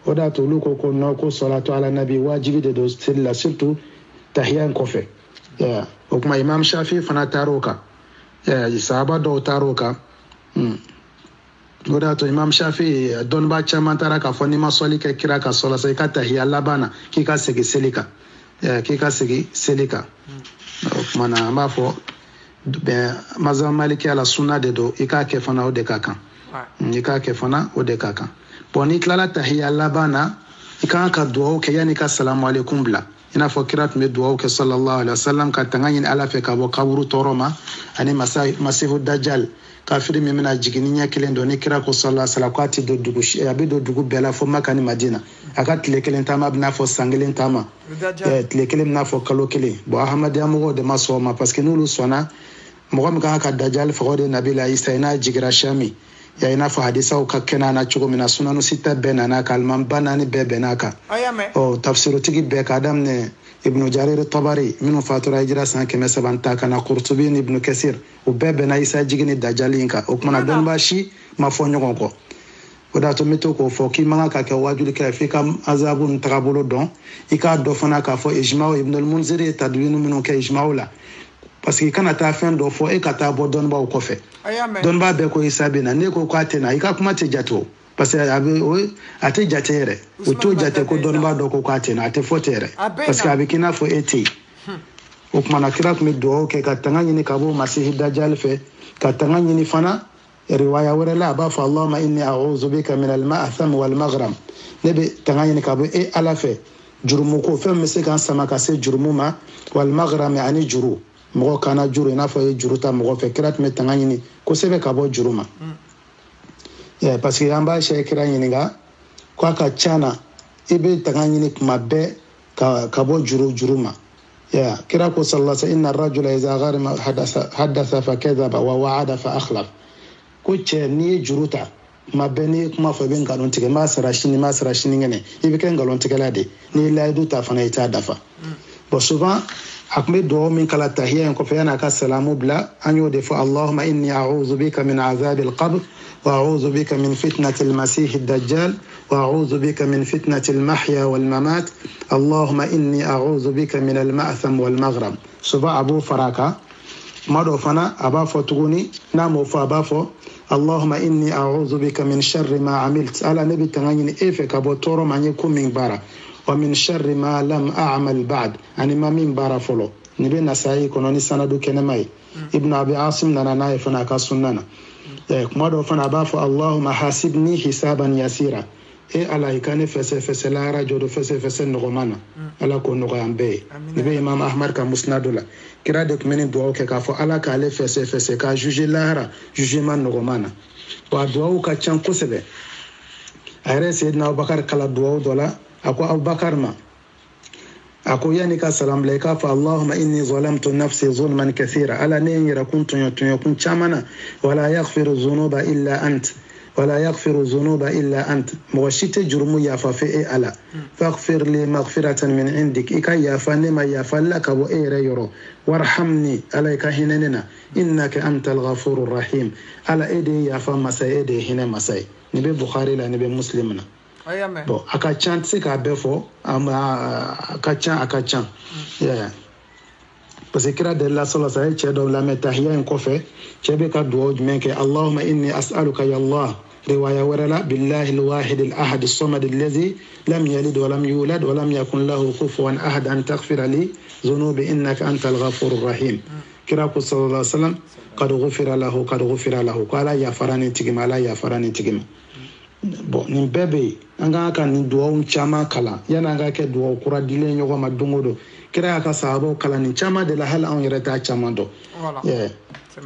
o da to olu ko ko salatu ala nabi wajibi de do seli la surtout tahiya kɔfɛ o kuma Imam Shafi fana taar'o kan sahaba dɔw taar'o kan o da to Imam Shafi dɔnniba caman taara k'a fɔ n'i ma sɔli kɛ kira ka sɔla sa i ka tahiya laban na k'i ka segin seli kan o kuma na an b'a fɔ mazhab Maliki ala sunna de do i k'a kɛ fana o de ka kan ni ka kɛ fana o de ka kan bon ni tilala tahiyya laban na i kan ka duwawu kɛ yani ka salamu alaikum bila i n'a fɔ kira tun bɛ duwawu kɛ sallallahu alaihi wasallam ka tanga ɲini ala fɛ ka bɔ kaburu tɔɔrɔ ma ani masihu dajjal kafiri min bɛna jigin ni ɲɛ kelen dɔ ni kira ko sallallahu alaihi wasallam k'a tɛ don dugu a bɛ don dugu bɛɛ la fo Maka ni Madina a ka tile kelen taama bɛ n'a fɔ san kelen taama tile kelen bɛ n'a fɔ kalo kelen bon ahmadiyya mɔgɔw de ma sɔn o ma parce que n'olu sɔnna mɔgɔ min kan ka dajjal faga o de ye Nabila Isa n'a jigira Shami ya ina fa hadisaw ka kɛnɛ na cogo min na sunanu sita bɛɛ nana ka alimanba naani bɛɛ bɛnn'a kan tafsirutigi bɛɛ k'a daminɛ ibnu jarir tabari minnu fatura hijira san 300 kana Qurtubi ni ibnu Kasir u bɛɛ bɛnna Isa jigi ni dajjali kan o kumana dɔnnibaa si ma fɔ ɲɔgɔn kɔ o de y'a to n bɛ to k'o fɔ k'i man kan ka kɛ wajuli kɛ f'i ka azabu ni tagabolo dɔn i k'a dɔn fana k'a fɔ ijmaw ibnul munziri ye tadwini minnu kɛ ijmaw la parce que i kana taa fɛn dɔ fɔ e ka taa bɔ dɔnnibaw kɔfɛ dɔnnibaa bɛɛ ko Isa bɛ na n'e ko k'a tɛ na i ka kuma tɛ jate o parce que a tɛ jate yɛrɛ o t'o jate ko dɔnnibaa dɔ ko k'a tɛ na a tɛ fɔ tɛ yɛrɛ parce que a bɛ k'i n'a fɔ e tɛ yen o kumana kira tun bɛ duwawu kɛ ka tanga ɲini ka bɔ masihi dajjal fɛ ka tanga ɲini fana riwaya wɛrɛ la a b'a fɔ Allahumma inni a'udhu bika min al-ma'tham wal maghram ne bɛ tanga ɲini ka bɔ e ala fɛ jurumu ko fɛn bɛ se k'an sama ka se jurumu ma wal maghram ani juru mɔgɔ kana juru i n'a fɔ ye juru ta mɔgɔ fɛ kira tun bɛ tanga ɲini kosɛbɛ ka bɔ juru ma parce que an b'a sɛ kira ɲininka k'a ka ca na i bɛ tanga ɲini tuma bɛɛ ka bɔ juru ma kira ko sallallahu alaihi wasallam inna ar-rajula idha gharima hadatha fa kadhaba wa wa'ada fa akhlaf ko cɛ n'i ye juru ta tuma bɛɛ n'i ye kuma fɔ i bɛ nkalon tigɛ n b'a sara sini ŋɛnɛ i bɛ kɛ nkalon tigɛla de n'i ye layidu ta fana i t'a dafa bon souvent a tun bɛ duwawu min kala tahiyya in kɔfɛ yan'a ka salamu bila an y'o de fɔ Allahumma inni a'udhu bika min azabi al-qabr wa a'udhu bika min fitnati al-masih ad-dajjal wa a'udhu bika min fitnati al-mahya wal-mamat Allahumma inni a'udhu bika min al-ma'tham wal-maghrab souvent a b'o fara a kan tuma dɔ fana a b'a fɔ tuguni n'a m'o fɔ a b'a fɔ Allahumma inni a'udhu bika min sharri ma amilt ala ne bɛ tanga ɲini e fɛ ka bɔ tɔɔrɔ ma n ye ko min baara wa min sharri ma lam a'mal ba'd ani ma min baara fɔlɔ ni bɛ Nasa'i kɔnɔ ni sanadu kɛnɛma ye Ibn Abi Asim nana n'a ye fana a ka sunna na kuma dɔ fana a b'a fɔ Allahumma hasibni hisaban yasira e ala i ka ne fɛsɛ lahara jɔ do fɛsɛ nɔgɔma na ala k'o nɔgɔya an bɛɛ ye ni bɛ Imam Ahmad ka musnadu la kira de tun bɛ nin duwawu kɛ k'a fɔ ala k'ale fɛsɛ k'a juger lahara jugement nɔgɔma na wa duwawu ka ca kosɛbɛ a yɛrɛ Seydina Abubakar kala duwawu dɔ la a ko Abubakar ma a ko yani ka salam bila i k'a fɔ Allahumma inni zalamtu nafsi zulman kathira ala ne n yɛrɛ kun tɔɲɔkun caman na wala yaghfiru dhunuba illa ant mɔgɔ si tɛ jurumu yafa fɛ e ala faghfir li maghfiratan min indik i ka yafa ne ma yafa la ka bɔ e yɛrɛ yɔrɔ warhamni ala i ka hinɛ ne na innaka antal ghafurur rahim ala e de yafa masa e de hinɛ masa ye ni bɛ Bukhari la ni bɛ Muslim na bon a ka ca tɛ se k'a bɛɛ fɔ a ka ca parce que kira delila sallallahu alaihi wasallam cɛ dɔw lamɛn tahiyya in kɔfɛ cɛ bɛ ka duwawu jumɛn kɛ Allahumma inni as'aluka ya Allah riwaya wɛrɛ la billahi al-wahid al-ahad as-samad alladhi lam yalid wa lam yulad wa lam yakun lahu kufuwan ahad an taghfira li dhunubi innaka antal ghafurur rahim kira ko sallallahu alaihi wasallam qad ghufira lahu ko ala yafara ni tigima bon nin bɛɛ bɛ yen an kan ka nin duwawu caman kalan yanni an ka kɛ duwawu kura dilen ɲɔgɔn ma don o don kira y'a ka sahabaw kalan nin caman de la hali anw yɛrɛ t'a caman dɔn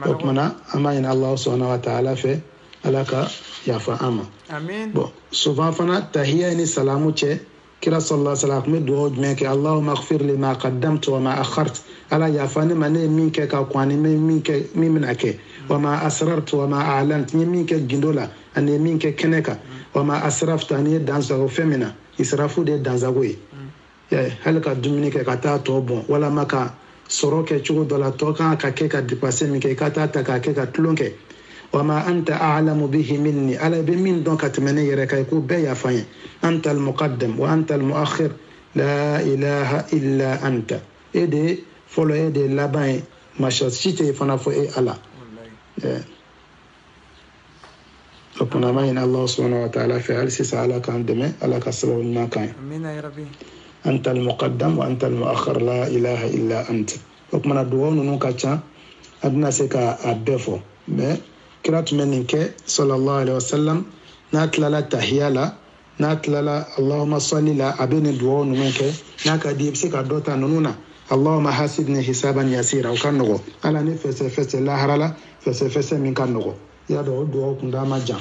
o kumana an b'a ɲini Alahu subhanahu wa ta'ala fɛ ala ka yafa an ma bon souvent fana tahiyya ni salamu cɛ kira sallallahu alaihi wasallam tun bɛ duwawu jumɛn kɛ Allahumma ighfir li ma qaddamtu wa ma akhartu ala yafa ne ma ne ye min kɛ ka kɔn ani min bɛna kɛ wa ma asrartu wa ma a'lantu n ye min kɛ gindo la ani ye min kɛ kɛnɛ kan wa ma asraftu ani ye dansago fɛn min na israfu de ye dansago ye hali ka dumuni kɛ ka taa tɔ bɔn walama ka sɔrɔ kɛ cogo dɔ la tɔ kan ka kɛ ka dépassé min kɛ i ka taa ta k'a kɛ ka tulon kɛ wa ma anta a'lamu bihi minni ala bɛ min dɔn ka tɛmɛ ne yɛrɛ kan i k'o bɛɛ yafa n ye anta al-muqaddam wa anta al-mu'akhir la ilaha illa anta e de fɔlɔ e de laban ye masa si tɛ fana fɔ e ala o kumana an b'a ɲini Alahu subhanahu wa ta'ala fɛ hali sisan ala k'an dɛmɛ ala ka sababu ɲuman k'an ye anta al-muqaddam wa anta al-mu'akhir la ilaha illa anta o kumana duwawu ninnu ka ca a bɛna se ka a bɛɛ fɔ mais kira tun bɛ nin kɛ sallallahu alaihi wasallam n'a tilala tahiya la n'a tilala allahumma salli la a bɛ nin dugawu ninnu kɛ n'a ka di i bɛ se ka dɔ ta ninnu na allahumma hasibni hisaban yasira o ka nɔgɔ ala ni fɛsɛfɛsɛ lahara la fɛsɛfɛsɛ min ka nɔgɔ i y'a dɔn o dugawu kun d'a ma jan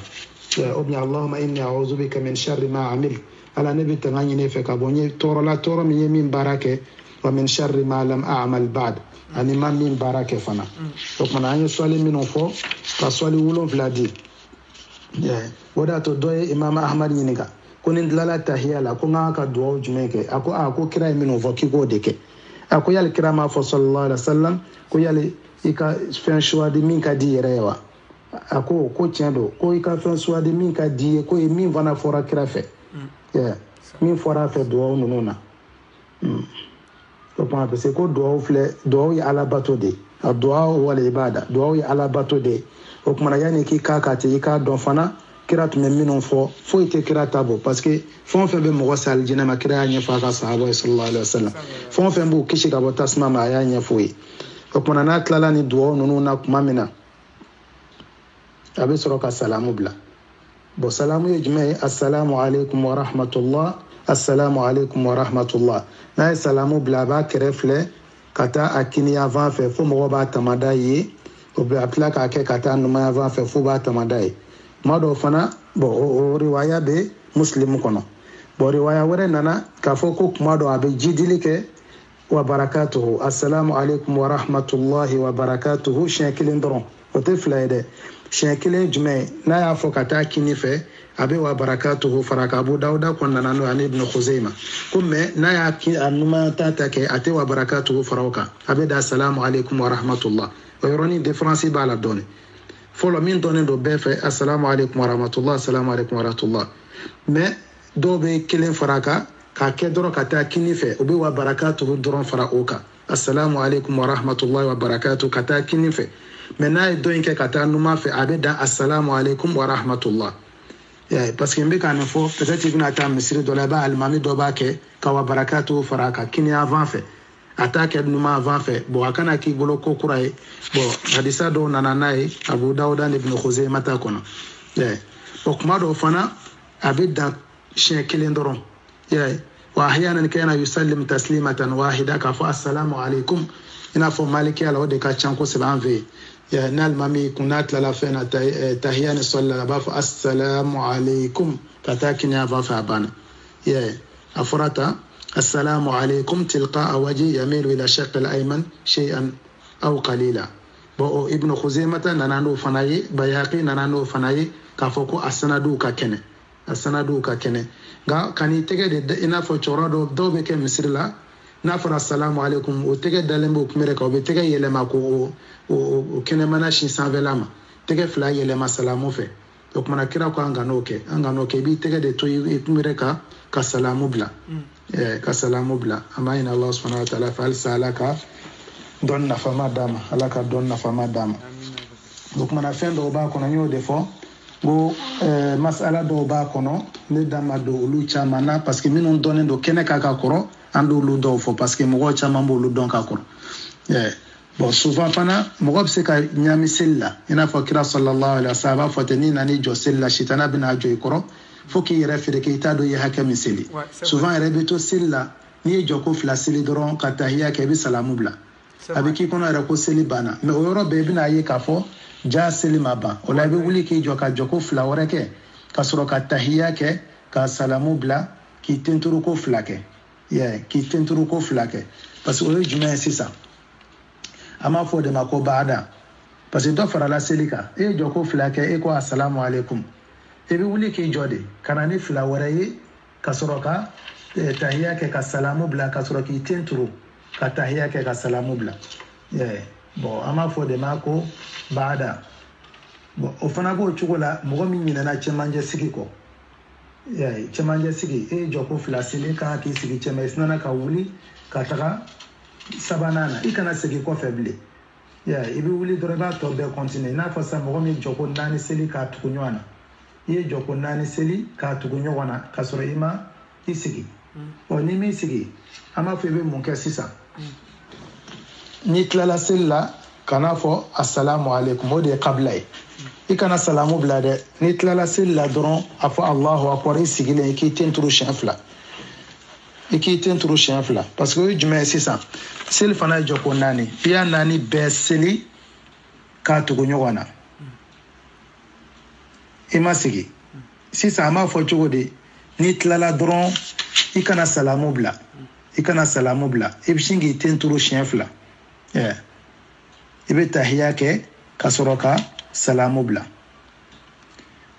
o bien allahumma inni a'udhu bika min sharri ma amil ala ne bɛ tanga ɲini fɛ ka bɔ n ye tɔɔrɔ la tɔɔrɔ min ye min baara kɛ wa min sharri ma lam a'mal ba'd ani ma min baara kɛ fana o kumana an ye sɔli minnu fɔ ka sɔli 7 di o de y'a to dɔ ye imam ahmad ɲininka ko ni tilala tahiya la ko n ka ka dugawu jumɛn kɛ a ko ko kira ye minnu fɔ k'i k'o de kɛ a ko yali kira m'a fɔ sallallahu alaihi wasallam ko yali i ka fɛn suwadi min ka di yɛrɛ ye wa a ko tiɲɛ don ko i ka fɛn suwadi min ka di ye ko ye min fana fɔra kira fɛ min fɔra a fɛ dugawu ninnu na o kuma parce que ko dugawu filɛ dugawu ye ala bato de a dugawu wal ibada dugawu ye ala bato de o kumana yanni k'i k'a ka ten i k'a dɔn fana kira tun bɛ minnu fɔ foyi tɛ kira ta bɔ parce que fɛn o fɛn bɛ mɔgɔ se alijinɛ ma kira y'a ɲɛfɔ a ka sahaba ye sallallahu alaihi wasallam fɛn o fɛn b'u kisi ka bɔ tasuma ma a y'a ɲɛfɔ ye o kumana n'a tilala ni dugawu ninnu na tuma min na a bɛ sɔrɔ ka salamu bila bon salamu ye jumɛn ye assalamu alaikum wa rahmatullah assalamu alaikum wa rahmatullah n'a ye salamu bila a b'a kɛrɛ filɛ ka taa a kini yanfan fɛ fo mɔgɔ b'a tamada ye o bɛ a tila k'a kɛ ka taa numan yanfan fɛ fo b'a tamada ye tuma dɔw fana bon o riwaya bɛ muslim kɔnɔ bon riwaya wɛrɛ nana k'a fɔ ko tuma dɔw a bɛ jidili kɛ wa barakatuhu assalamu alaikum wa rahmatullahi wa barakatuhu siɲɛ 1 dɔrɔn o tɛ 2 ye dɛ siɲɛ 1 jumɛn n'a y'a fɔ ka taa kini fɛ a bɛ wa barakatuhu fara ka Abu Dawuda kɔnɔna n'o ani Ibn Khuzaima ko mais n'a y'a a numan ta kɛ a tɛ wa barakatuhu fara o kan a bɛ da assalamu alaikum wa rahmatullah o yɔrɔnin différence b'a la dɔɔnin fɔlɔ min dɔnnen don bɛɛ fɛ assalamu alaikum wa rahmatullah assalamu alaikum wa rahmatullah mais dɔw bɛ 1 fara kan k'a kɛ dɔrɔn ka taa kini fɛ o bɛ wa barakatuhu dɔrɔn fara o kan assalamu alaikum wa rahmatullah wa barakatuhu ka taa kini fɛ mais n'a ye dɔ in kɛ ka taa numan fɛ a bɛ da assalamu alaikum wa rahmatullah parce que n bɛ ka nin fɔ peut-être i bɛna taa misiri dɔ la i b'a alimami dɔ b'a kɛ ka wa barakatuhu fara a kan kini avant fɛ a t'a kɛ numan avant fɛ bon a kana k'i bolo ko kura ye bon hadisa dɔw nana n'a ye Abu Dawuda ni Ibn Khuzaima ta kɔnɔ bon kuma dɔw fana a bɛ dan siɲɛ 1 dɔrɔn wa ahyanan kana yusallim taslimatan wahida k'a fɔ assalamu alaikum i n'a fɔ malikiya la o de ka ca kosɛbɛ an fɛ yen n'alimami kun n'a tilala fɛn na tahiya ni sɔli la a b'a fɔ assalamu alaikum ka taa kini avant fɛ a banna a fɔra ta السلام عليكم تلقاء وجه يميل إلى الشق الأيمن شيئا أو قليلا بو ابن خزيمة نانو فناي بياقي نانو فناي كافوكو أسندو ككنه أسندو ككنه كاني تجد إنا فشورا دو بك مصر لا نافر السلام عليكم وتجد دلمو كمرك وبتجد يلما كو وكنه مناشين سانفلاما تجد فلا يلما سلامو في وكمنا كيرا كو أنغانوكي بي تجد توي كمرك كسلامو بلا kasalamu bila amma ina Allah subhanahu wa ta'ala fa alsalaka don na fama dama alaka don na fama dama donc mana fɛn dɔw b'a kɔnɔ n y'o de fɔ ko masala dɔw b'a kɔnɔ ne da ma don olu caman na parce que minnu dɔnnen don kɛnɛ ka kɔrɔ an b'olu dɔw fɔ parce que mɔgɔ caman b'olu dɔn ka kɔrɔ bon souvent fana mɔgɔ bɛ se ka ɲami seli la i n'a fɔ kira sallallahu alaihi wasallam a b'a fɔ ten n'i nana i jɔ seli la sitana bɛna jɔ i kɔrɔ faut qu'il yɛrɛ fere k'i t'a dɔn i ye hakɛ min seli souvent yɛrɛ bɛ to seli la n'i ye jɔ ko 2 seli dɔrɔn ka tahiya kɛ i bɛ salamu bila a bɛ k'i kɔnɔ yɛrɛ ko seli banna mais o yɔrɔ bɛɛ i bɛna ye k'a fɔ ja seli ma ban o la i bɛ wuli k'i jɔ ka jɔ ko 2 wɛrɛ kɛ ka sɔrɔ ka tahiya kɛ ka salamu bila k'i tenturu ko 2 kɛ k'i tenturu ko 2 kɛ parce que o ye jumɛn ye sisan an b'a fɔ o de ma ko baada parce que dɔ farala seli kan e ye jɔ ko 2 kɛ e ko assalamu alaikum e bɛ wuli k'i jɔ de ka na ni 2 wɛrɛ ye ka sɔrɔ ka tahiya kɛ ka salamu bila ka sɔrɔ k'i ten turu ka tahiya kɛ ka salamu bila bon an b'a fɔ de ma ko baada bon o fana b'o cogo la mɔgɔ min ɲinɛna cɛmancɛ sigi kɔ cɛmancɛ sigi e ye jɔ ko 2 seli kan k'i sigi cɛman i sinana ka wuli ka taga sabanan na i kana segin kɔfɛ bilen i bɛ wuli dɔrɔn i b'a tɔ bɛɛ continuer i n'a fɔ sisan mɔgɔ min jɔ ko 4 seli k'a tugu ɲɔgɔn na i ye jɔ ko 4 seli k'a tugu ɲɔgɔn na ka sɔrɔ i ma i sigi ni m'i sigi an b'a fɔ i bɛ mun kɛ sisan n'i tilala seli la kana fɔ assalamu alaikum o de ye kabila ye i kana salamu bila dɛ ni tilala seli la dɔrɔn a fɔ Allahu akbar i sigilen i k'i tenturu siɲɛ fila parce que o ye jumɛn ye sisan seli fana ye jɔko 4 i y'a 4 bɛɛ seli k'a tugu ɲɔgɔn na i ma sigi sisan an b'a fɔ cogo di ni tilala dɔrɔn i kana salamu bila i bɛ sin k'i tenturu siɲɛ fila i bɛ tahiya kɛ ka sɔrɔ ka salamu bila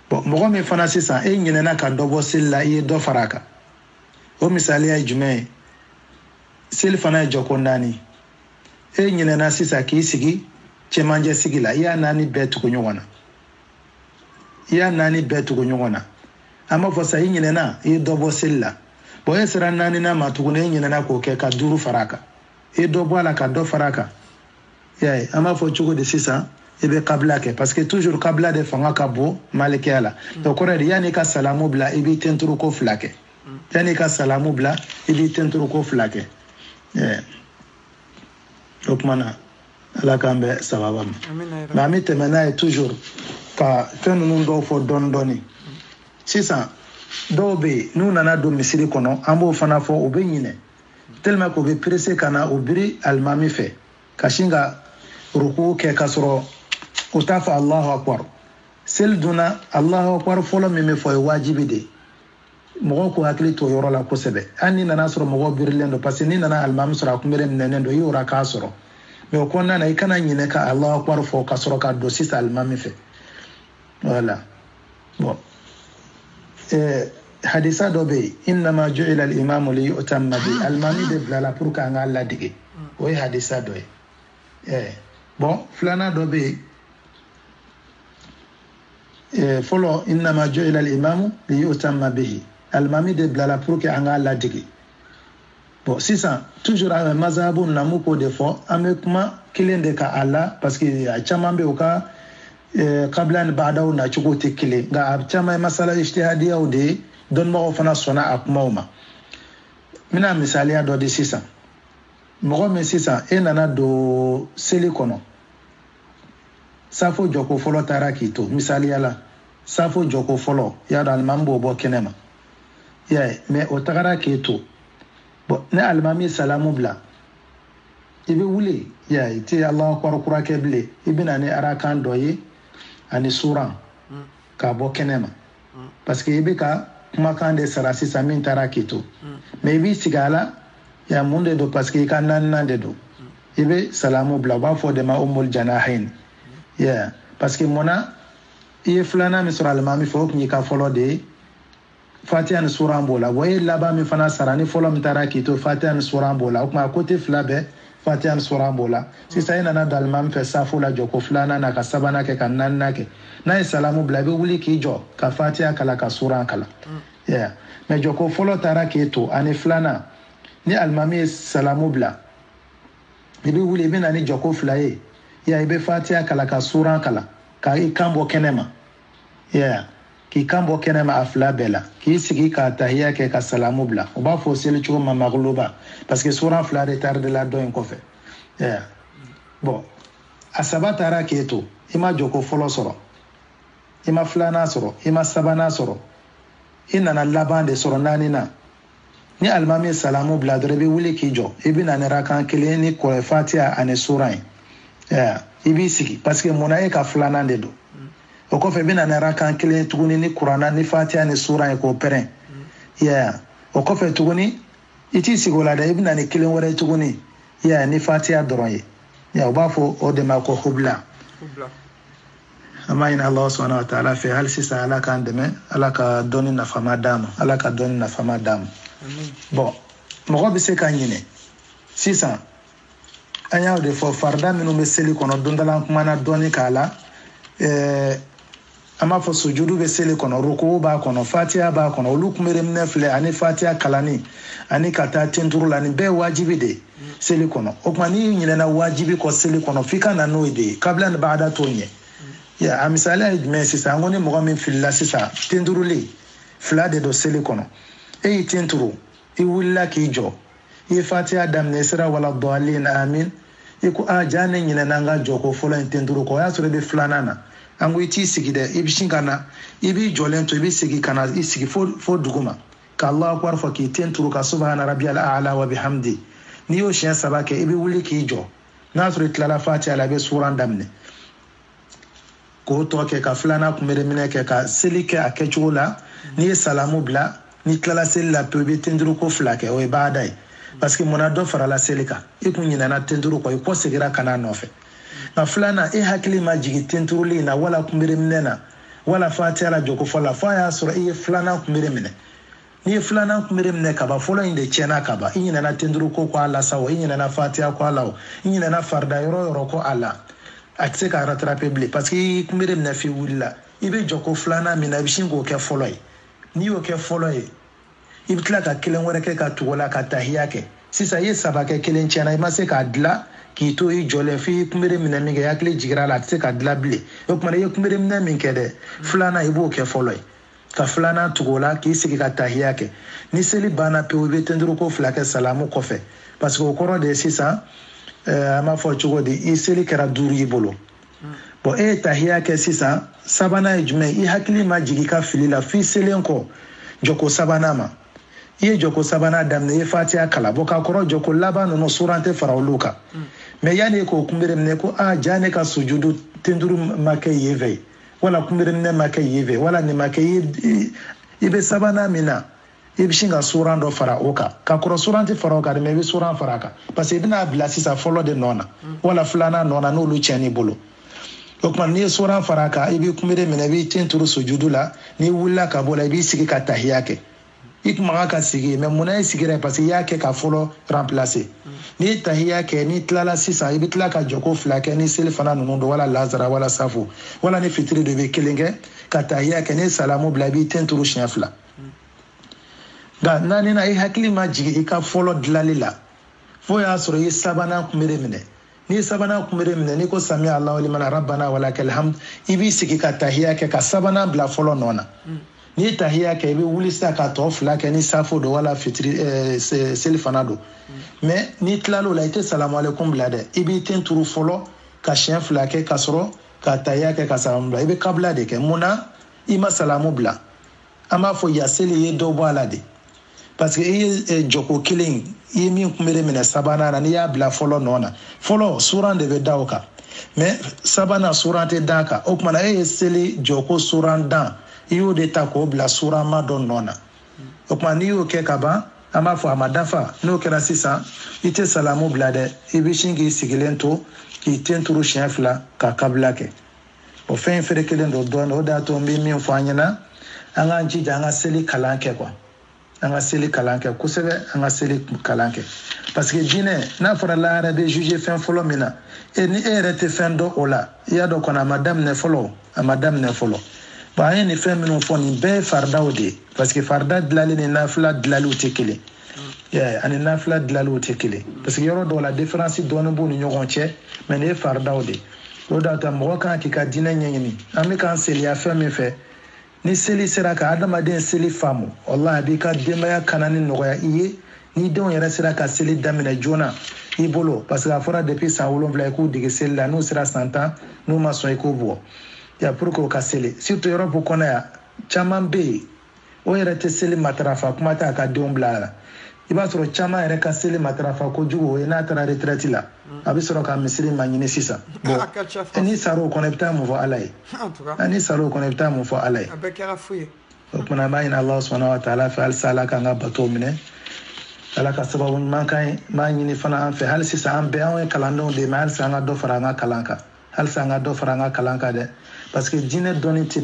bon mɔgɔ min fana sisan e ɲinɛna ka dɔ bɔ seli la i ye dɔ fara a kan o misaliya ye jumɛn ye seli fana ye jɔko 4 e ɲinɛna sisan k'i sigi cɛmancɛ sigi la i y'a 4 bɛɛ tugu ɲɔgɔn na an b'a fɔ sa i ɲinɛna i ye dɔ bɔ seli la bon e sera 4nan ma tuguni e ɲinɛna k'o kɛ ka 5 fara a kan i ye dɔ bɔ a la ka dɔ fara a kan y'a ye an b'a fɔ cogo di sisan i bɛ kabila kɛ parce que toujours kabila de fanga ka bon malikiya la donc kɔrɔ de yanni ka salamu bila i b'i tenturu ko 2 kɛ o kuma na ala k'an bɛ sababa ma mais an bɛ tɛmɛ n'a ye toujours ka fɛn ninnu dɔw fɔ dɔɔni sisan dɔw bɛ yen n'u nana don misiri kɔnɔ an b'o fana fɔ u bɛ ɲinɛ tellement que u bɛ pressé ka na u biri alimami fɛ ka sin ka ruku kɛ ka sɔrɔ u t'a fɔ Allahu akbar seli dunna Allahu akbar fɔlɔ min bɛ fɔ ye wajibi de mɔgɔw ko hakili to yɔrɔ la kosɛbɛ hali ni nana sɔrɔ mɔgɔw birilen don parce que ni nana alimami sɔrɔ a kunbɛlen minɛnen don i y'ora k'a sɔrɔ mais o kɔnɔna na i kana ɲinɛ ka Allahu akbar fɔ ka sɔrɔ ka don sisan alimami fɛ voilà bon hadisa dɔ bɛ yen innama ju'ila al-imamu liyu'tamma bihi alimami de bilala pour que an k'a ladege o ye hadisa dɔ ye bon filanan dɔ bɛ yen fɔlɔ innama ju'ila al-imamu liyu'tamma bihi alimami de bilala pour que an k'a ladege bon sisan toujours an bɛ mazhabu na mu k'o de fɔ an bɛ kuma kelen de ka a la parce que a caman bɛ u ka kabila ni baadaw na cogo tɛ kelen nka a caman ye masala ijtihadiyaw de ye dɔnnibagaw fana sɔnna a kumaw ma n bɛna misaliya dɔ di sisan mɔgɔ min sisan e nana don seli kɔnɔ safo jɔko fɔlɔ taara k'i to misaliya la safo jɔko fɔlɔ y'a dɔn alimami b'o bɔ kɛnɛ ma i y'a ye mais o tagara k'e to bon ni alimami salamu bila i bɛ wuli i y'a ye i tɛ Allahu akbar kura kɛ bilen i bɛ na ni arakan dɔ ye ani suran k'a bɔ kɛnɛ ma parce que i bɛ ka kumakan de sara sisan min taara k'i to mais i b'i sigi a la ya mun de don parce que i ka 4nan de don i bɛ salamu bila u b'a fɔ de ma umul janahin yeah parce que munna i ye 2nan min sɔrɔ alimami fɛ o tun y'i ka fɔlɔ de ye fatiha ni suran b'o la wa i ye laban min fana sara ni fɔlɔ min taara k'i to fatiha ni suran b'o la o tuma côté 2 bɛɛ fatiha ni suran b'o la sisan i nana don alimami fɛ safo la jɔ ko 2nan na ka 3nan kɛ ka 4nan kɛ n'a ye salamu bila i bɛ wuli k'i jɔ ka fatiha kala ka suran kala yeah mais jɔ ko fɔlɔ taara k'e to ani 2nan ni alimami ye salamu bila i bɛ wuli i bɛ na ni jɔ ko 2 ye yeah i bɛ fatiha kala ka suran kala ka i kan bɔ kɛnɛ ma yeah k'i kan bɔ kɛnɛ ma a 2 bɛɛ la k'i sigi ka tahiya kɛ ka salamu bila u b'a fɔ seli cogo ma magluba parce que suran 2 de tardela dɔ in kɔfɛ yeah bon a 3 taara k'e to i ma jɔ ko fɔlɔ sɔrɔ i ma 2nan sɔrɔ i ma 3nan sɔrɔ i nana laban de sɔrɔ 4nan ni alimami ye salamu bila dɔrɔn i bɛ wuli k'i jɔ i bɛ na ni rakan kelen ni fatiha ani suran ye yeah i b'i sigi parce que munna e ka 2nan de don o kɔfɛ i bɛ na ni rakan kelen tuguni ni kuranna ni fatiha ni suran ye k'o pɛrɛn yeah o kɔfɛ tuguni i t'i sigi o la dɛ i bɛ na ni kelen wɛrɛ tuguni yeah ni fatiha dɔrɔn ye yeah u b'a fɔ o de ma ko hubla an b'a ɲini Alahu subhanahu wa ta'ala fɛ hali sisan ala k'an dɛmɛ ala ka dɔnni nafama d'a ma bon mɔgɔ bɛ se ka ɲinɛ sisan an y'o de fɔ farida minnu bɛ seli kɔnɔ don dɔ la an kumana dɔɔni k'a la an b'a fɔ sujudu bɛ seli kɔnɔ ruku b'a kɔnɔ fatiha b'a kɔnɔ olu kunbɛnminɛ filɛ ani fatiha kalanni ani ka taa tenturu la nin bɛɛ ye wajibi de ye seli kɔnɔ o tuma n'i ɲinɛna wajibi kɔ seli kɔnɔ f'i ka na n'o de ye kabila ni baada t'o ɲɛ a misaliya ye jumɛn ye sisan an ko ni mɔgɔ min filila sisan tenturuli 2 de don seli kɔnɔ e y'i tenturu i wulila k'i jɔ i ye fatiha daminɛ i sera wala dɔɔlin amin i ko jaa ne ɲinɛna n ka jɔ ko fɔlɔ in tenturu kɔ o y'a sɔrɔ i bɛ 2nan na ango iti sigi de ibishin kana ibi jolento ibi sigi kana isigi fo duguma ka Allah akbar fa ki tenturu ka subhana rabbiyal a'la wa bihamdi ni yo shen sabake ibi wuli ki jo nasru itlala fatiha la be suran damne ko to ke ka flana kumere mine ke ka selike akechula ni salamu bla ni tlala sel la pebe tenduru ko flake o ibadai parce que mona do fara la selika ikunyina na tenduru ko segira kana nofe na flana hakili ma jigi tenduru li na wala kumere mine na wala fatiha la joko fola fa ya sura flana kumere mine ni flana kumere mine kaba fola inde chena kaba inyina na tenduru ko ala sawo inyina na fatiha ko ala inyina na farda yoro ko ala akse ka rattraper bli parce que kumere mine fi willa ibe joko flana mina bishingo ke foloi ni yo ke foloi ibitla ka kelen wore ke ka tugola ka tahiya ke sisa ye sabake kelen chena ma se ka dla ki to i jole fi kumere mine minge yakle jigira la se ka dla bli yo kuma ye kumere mine min ke de flana ibo ke foloi ka flana tugola ki sigi ka tahiya ke ni seli bana pe o betenduru ko flake salamu kofe parce que au cours de sisa ama fo chugo di i seli kera duru ibolo bo tahiya ke sisa sabana ejme i hakili ma jigi ka filila fi selenko joko sabana ma i joko sabana damne i fatiha kala bo ka koro joko labano no surante farawluka me yani ko kumbere mne ko jane ka sujudu tenduru make yeve wala kumbere mne make yeve wala ni make ibe sabana mina ibishinga surando fara oka ka koro surante fara oka me be suran faraka parce que bina blasi sa follow de nona wala fulana nona no lu cheni bolo donc man ni suran faraka ibi kumbere mne bi tenturu sujudu la ni wulla ka bola ibi sigi ka tahiyake ikma ka sigi me muna sigire parce que yake ka follow remplacer ni tahiyake ni tlala sisa ibi tla ka joko flake ni selfana nundo wala lazara wala safu wala ni fitri de be kelenge ka tahiyake ni salamu blabi tenturu shnafla ga nani na hakili ma jigi ka follow dlalila fo ya soro yi sabana kumere mine ni sabana kumere mine ni ko sami Allah liman rabbana walakal hamd ibi sigi ka tahiyake ka sabana bla follow nona ni tahiyake ibi wulisa ka to flake ni safo do wala fitri selfanado mais ni tlalo la ite salamu alaikum blade ibi tenturu follow ka chien flake ka soro ka tahiyake ka salamu bla ibi kabla de ke muna ima salamu bla ama fo yaseli ye do balade parce que joko killing i min kumere mine sabana na ni ya bla follow nona follow suran de vedauka mais sabana suran te daka o kuma na seli joko suran dan iyo de ta ko bla suran ma don nona o kuma ni yo ke kaba ama fo amadafa no kera sisa ite salamu blade ibishingi sigilento ki tenturu shenfla ka kablake o fen fere kelen do don o da to mi min fanyana anga nji janga seli kalanke kwa anga seli kalanke kusebe anga seli kalanke parce que dine na fara la arabe juger fin folo mina e ni erete fin do ola ya do kona madame ne folo ba ni fin mino foni be farda ode parce que farda dlali ni nafla dlali utekele ani nafla dlali utekele parce que yoro do la différence donne bon ni nyogonche mais ne farda ode o da ta mo kan ki ka dine nyeni ami kan seli a fait me fait ni seli sera ka adamaden seli famu wallahi bi ka demaya kanani nogoya iye ni don yara sera ka seli damina jona ibolo parce que afora depuis sa wolonvla ko dige seli la no sera santa no maso iko bo ya pourquoi ka seli surtout Europe kona ya chamambe o yara te seli matrafa kuma ta ka dombla iba soro chama yara ka seli matrafa ko jugo ina tara retraite la abi soro ka misiri manyine sisa bon ni saro connecta mo vo alay ani saro connecta mo vo alay abekara fuye kuna bayina Allah subhanahu wa ta'ala fa al salaka nga bato mine alaka sababu man kan manyini fana an fe hal sisa an be an kalando de mal sanga do faranga kalanka hal sanga do faranga kalanka de parce que dine donite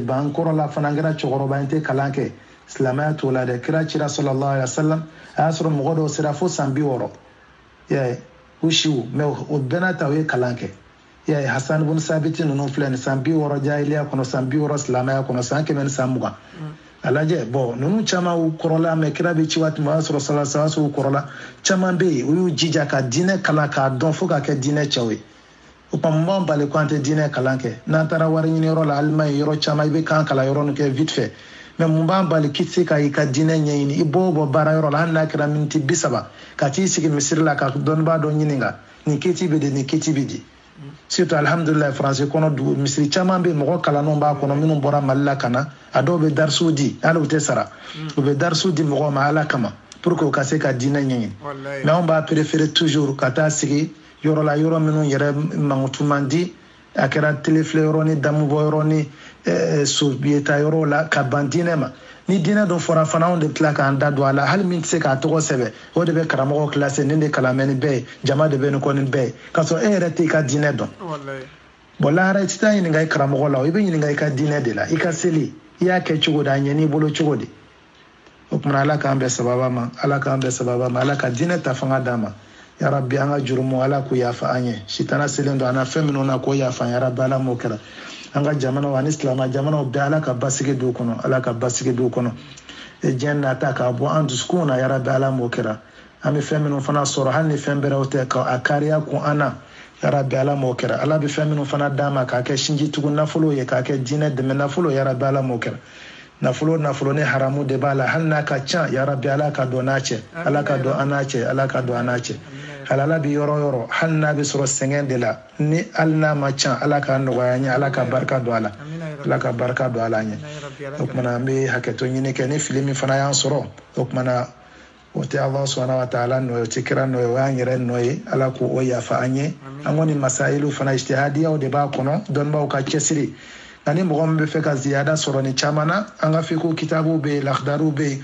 ban koro la fana ngara chogoro ba inte kalanke islamaya to la de kira chira sallallahu alaihi wasallam asro mogodo sira fo sambi woro ya ushiu me o benata we kalanke ya Hassan ibn Sabit no flene sambi woro jahiliya kono sambi woro islamaya kono sanke men samuga alaje bo nunu chama u korola me kirabe chiwat ma sallallahu alaihi wasallam korola chama be u jija ka dine kalaka don fo ka ke dine chawe o pammo bale kwante dine kalanke na tara wari ni rola alma yoro chama be kan kala yoro no ke vite fait mais mumba bali kitse ka ika dine nyini ibobo bara yoro la na kira minti bisaba ka ti sigi misirla ka don ba do nyininga ni kiti bede surtout alhamdulillah français kono du misri caman be mɔgɔ kalanenw b'a kɔnɔ minnu bɔra Mali la ka na a dɔw bɛ darisiw di hali u tɛ sara u bɛ darisiw di mɔgɔw ma Ala kama pour que u ka se ka diinɛ ɲɛɲini mais anw b'a préférer toujours ka taa sigi yɔrɔ la yɔrɔ minnu yɛrɛ mankutu man di a kɛra telefilɛ yɔrɔ ni damubɔ yɔrɔ ni sobiyeta yɔrɔ la ka ban diinɛ ma ni diinɛ dun fɔra fana anw de tila k'an da don a la hali min tɛ se k'a tɔgɔ sɛbɛ o de bɛ karamɔgɔ classé nin de kalan bɛ nin bɛɛ ye jama de bɛ nin kɔ nin bɛɛ ye k'a sɔrɔ e yɛrɛ tɛ i ka diinɛ dɔn bon lahara i tɛ taa ɲininka i karamɔgɔ la i bɛ ɲininka i ka diinɛ de la i ka seli i y'a kɛ cogo di a ɲɛn'i bolo cogo di o kumana Ala k'an bɛn sababa ma Ala k'an bɛn sababa ma Ala ka diinɛ ta fanga d'an ma ya rabbi an ka jurumu Ala k'u yafa an ye sitana selen don an na fɛn minnu na k'o yafa an ya rabbi Ala m'o kɛra an ka jamanaw ani silamɛ jamanaw bɛɛ Ala ka basigi d'u kɔnɔ Ala ka basigi d'u kɔnɔ diɲɛ nata k'a bɔ an dusukun na ya rabbi Ala m'o kɛra an bɛ fɛn minnu fana sɔrɔ hali ni fɛn bɛrɛw tɛ k'a kariya kun an na ya rabbi Ala m'o kɛra Ala bɛ fɛn minnu fana d'a ma k'a kɛ sinji tugu nafolo ye k'a kɛ diinɛ dɛmɛ nafolo ya rabbi Ala m'o kɛra nafolo ni haramu de b'a la hali n'a ka ca ya rabbi Ala ka dɔn n'a cɛ Ala ka dɔn an n'a cɛ Ala ka dɔn an n'a cɛ halala bi yɔrɔ yɔrɔ hali n'a bɛ sɔrɔ sɛgɛn de la ni hali n'a ma ca Ala ka nɔgɔya ɲɛ Ala ka barika don a la Ala ka barika don a la ɲɛ o kumana an bɛ hakɛto ɲini kɛ ni fili min fana y'an sɔrɔ o kumana o tɛ Allah subhanahu wa ta'ala nɔ ye o tɛ kira nɔ ye o y'an yɛrɛ nɔ ye Ala k'o yafa an ye an kɔni masayilu fana ijtihadiyaw de b'a kɔnɔ dɔnnibaaw ka cɛsiri nka ni mɔgɔ min bɛ fɛ ka ziyada sɔrɔ ni caman na an ka fiqhu kitabuw bɛ yen lakhdariw bɛ yen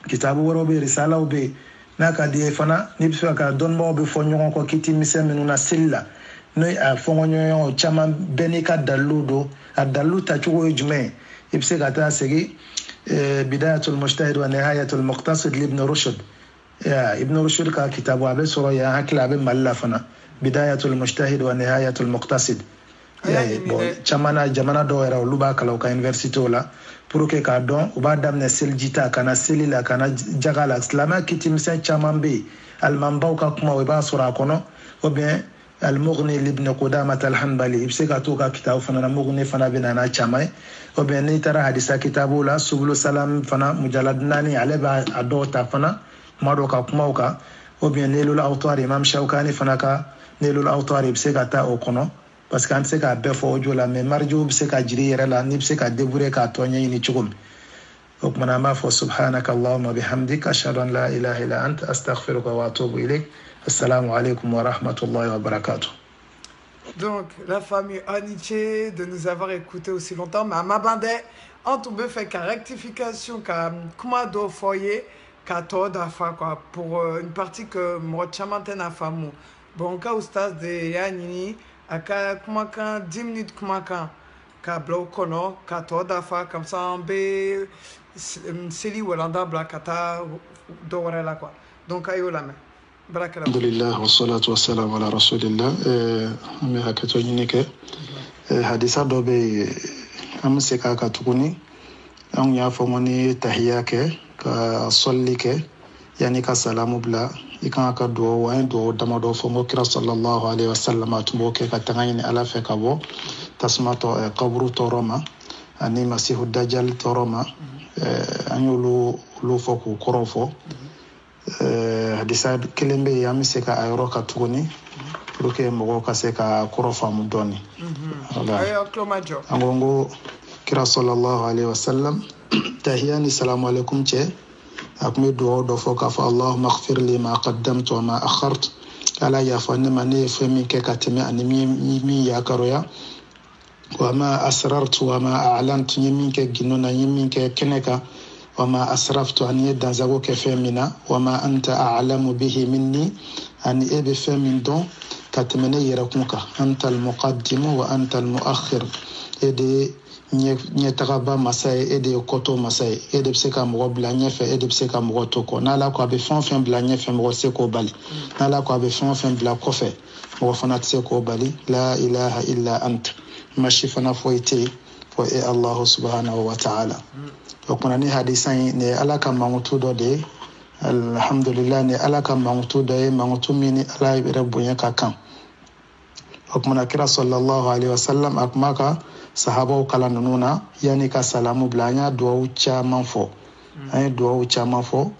kitabu wɛrɛw bɛ yen risalaw bɛ yen n'a ka di ye fana n'i bɛ fɛ ka dɔnnibaaw bɛ fɔ ɲɔgɔn kɔ kiti misɛn minnu na seli la n'o a fɔɲɔgɔnɲɔgɔnw caman bɛɛ n'i ka dalilu don a dalilu tacogo ye jumɛn ye i bɛ se ka taa segi bidayatul mujtahid wa nihayatul muqtasid ibn rushd ibn rushd ka kitabu a bɛ sɔrɔ yan hakili a bɛ Mali la fana bidayatul mujtahid wa nihayatul muqtasid bon camana jamana dɔw yɛrɛ olu b'a kalan u ka universitéw la pour que k'a dɔn u b'a daminɛ seliji ta kana seli la kana jaga la silamɛya kitimisɛn caman bɛ yen alimanbaw ka kuma i b'a sɔrɔ a kɔnɔ ou bien al-Mughni libn Qudamah al-Hanbali i bɛ se ka t'o ka kitabu fana na Mughni fana bɛ na n'a caman ye ou bien n'i taara hadisa kitabu la Subul Salam fana mujalad 4 ale b'a dɔw ta fana kuma dɔw ka kumaw kan ou bien Nailul Awtar Imam Shawkani fana ka Nailul Awtar i bɛ se ka taa o kɔnɔ parce que an tɛ se k'a bɛɛ fɔ o jo la mais marjiw bɛ se ka jiri yɛrɛ la n'i bɛ se ka débrouiller k'a tɔ ɲɛɲini cogo min o kumana an b'a fɔ subhanaka Allahumma bihamdik ashhadu an la ilaha illa anta astaghfiruka wa atubu ilayk assalamu alaikum wa rahmatullahi wa barakatuh. Donc la famille Aniche de nous avoir écouté aussi longtemps mais à ma bande en tout cas fait qu'à rectification qu'à comment do foyer qu'à tort d'affaire quoi pour une partie que moi chamantene à femme bon cas oustaz de Yanini aka kuma kan 10 minutes kuma kan ka bila o kɔnɔ ka tɔ dafa comme ça an bɛ seli walanda bila ka taa dɔ wɛrɛ la quoi donc a y'o lamɛn barakɛla alhamdulillah wassalatu wassalamu ala rasulillah an bɛ hakɛto ɲini kɛ hadisa dɔ bɛ yen an bɛ se k'a kan tuguni an y'a fɔ ko ni tahiya kɛ ka sɔlli kɛ yani ka salamu bila i kan ka duwawu an ye duwawu damadɔ fɔ ko kira sallallahu alaihi wasallam a tun b'o kɛ ka tanga ɲini ala fɛ ka bɔ tasuma kaburu tɔɔrɔ ma ani masihu dajjal tɔɔrɔ ma an y'olu fɔ k'u kɔrɔ fɔ hadisa kelen bɛ yen an bɛ se ka a yɔrɔ ka tuguni pour que mɔgɔw ka se ka kɔrɔ faamu dɔɔni an ko kira sallallahu alaihi wasallam tahiya ni salamu alaikum cɛ a tun bɛ duwawu dɔ fɔ k'a fɔ Allahumma ighfir li ma qaddamtu wa ma akhartu ala yafa ne ma ne ye fɛn min kɛ ka tɛmɛ ani min yakaroya wa ma asrartu wa ma a'lantu n ye min kɛ gindo na n ye min kɛ kɛnɛ kan wa ma asraftu ani ye dansago kɛ fɛn min na wa ma anta a'lamu bihi minni ani e bɛ fɛn min dɔn ka tɛmɛ ne yɛrɛ kun kan anta al-muqaddimu wa anta al-mu'akhir e de ɲɛtagaba masa ye e de ye kɔtɔ masa ye e de bɛ se ka mɔgɔ bila ɲɛfɛ e de bɛ se ka mɔgɔ to kɔ n'ala ko a bɛ fɛn o fɛn bila ɲɛfɛ mɔgɔ tɛ se k'o bali n'ala ko a bɛ fɛn o fɛn bila kɔfɛ mɔgɔ fana tɛ se k'o bali la ilaha illa anta masi fana foyi tɛ yen fɔ e Allahu subhanahu wa ta'ala o kumana ni hadisa in nin ye ala ka mankutu dɔ de ye alhamdulillah nin ye ala ka mankutu dɔ ye mankutu min ni ala yɛrɛ bonya ka kan o kumana kira sallallahu alaihi wasallam a kuma ka sahabaw kala ninnu na yani ka salamu bila an y'a duwawu caman fɔ an ye duwawu caman fɔ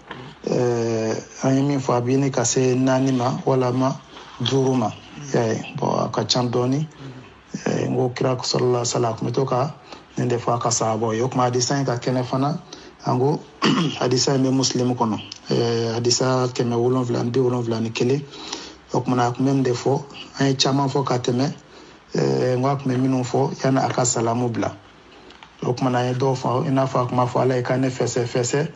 an ye min fɔ a bɛ ɲini ka se 4 ma walama 5 ma bon ka can dɔɔni ngo kira sallallahu alaihi wasallam kun bɛ to ka nin de fɔ a ka sahabaw ye o kuma hadisa in ka kɛnɛ fana an ko hadisa in bɛ muslim kɔnɔ hadisa 771 o kuma a kun bɛ nin de fɔ an ye caman fɔ ka tɛmɛ ngo a kun bɛ minnu fɔ yani a ka salamu bila o kuma an ye dɔw fɔ i n'a fɔ a kuma fɔ ala ye ka ne fɛsɛ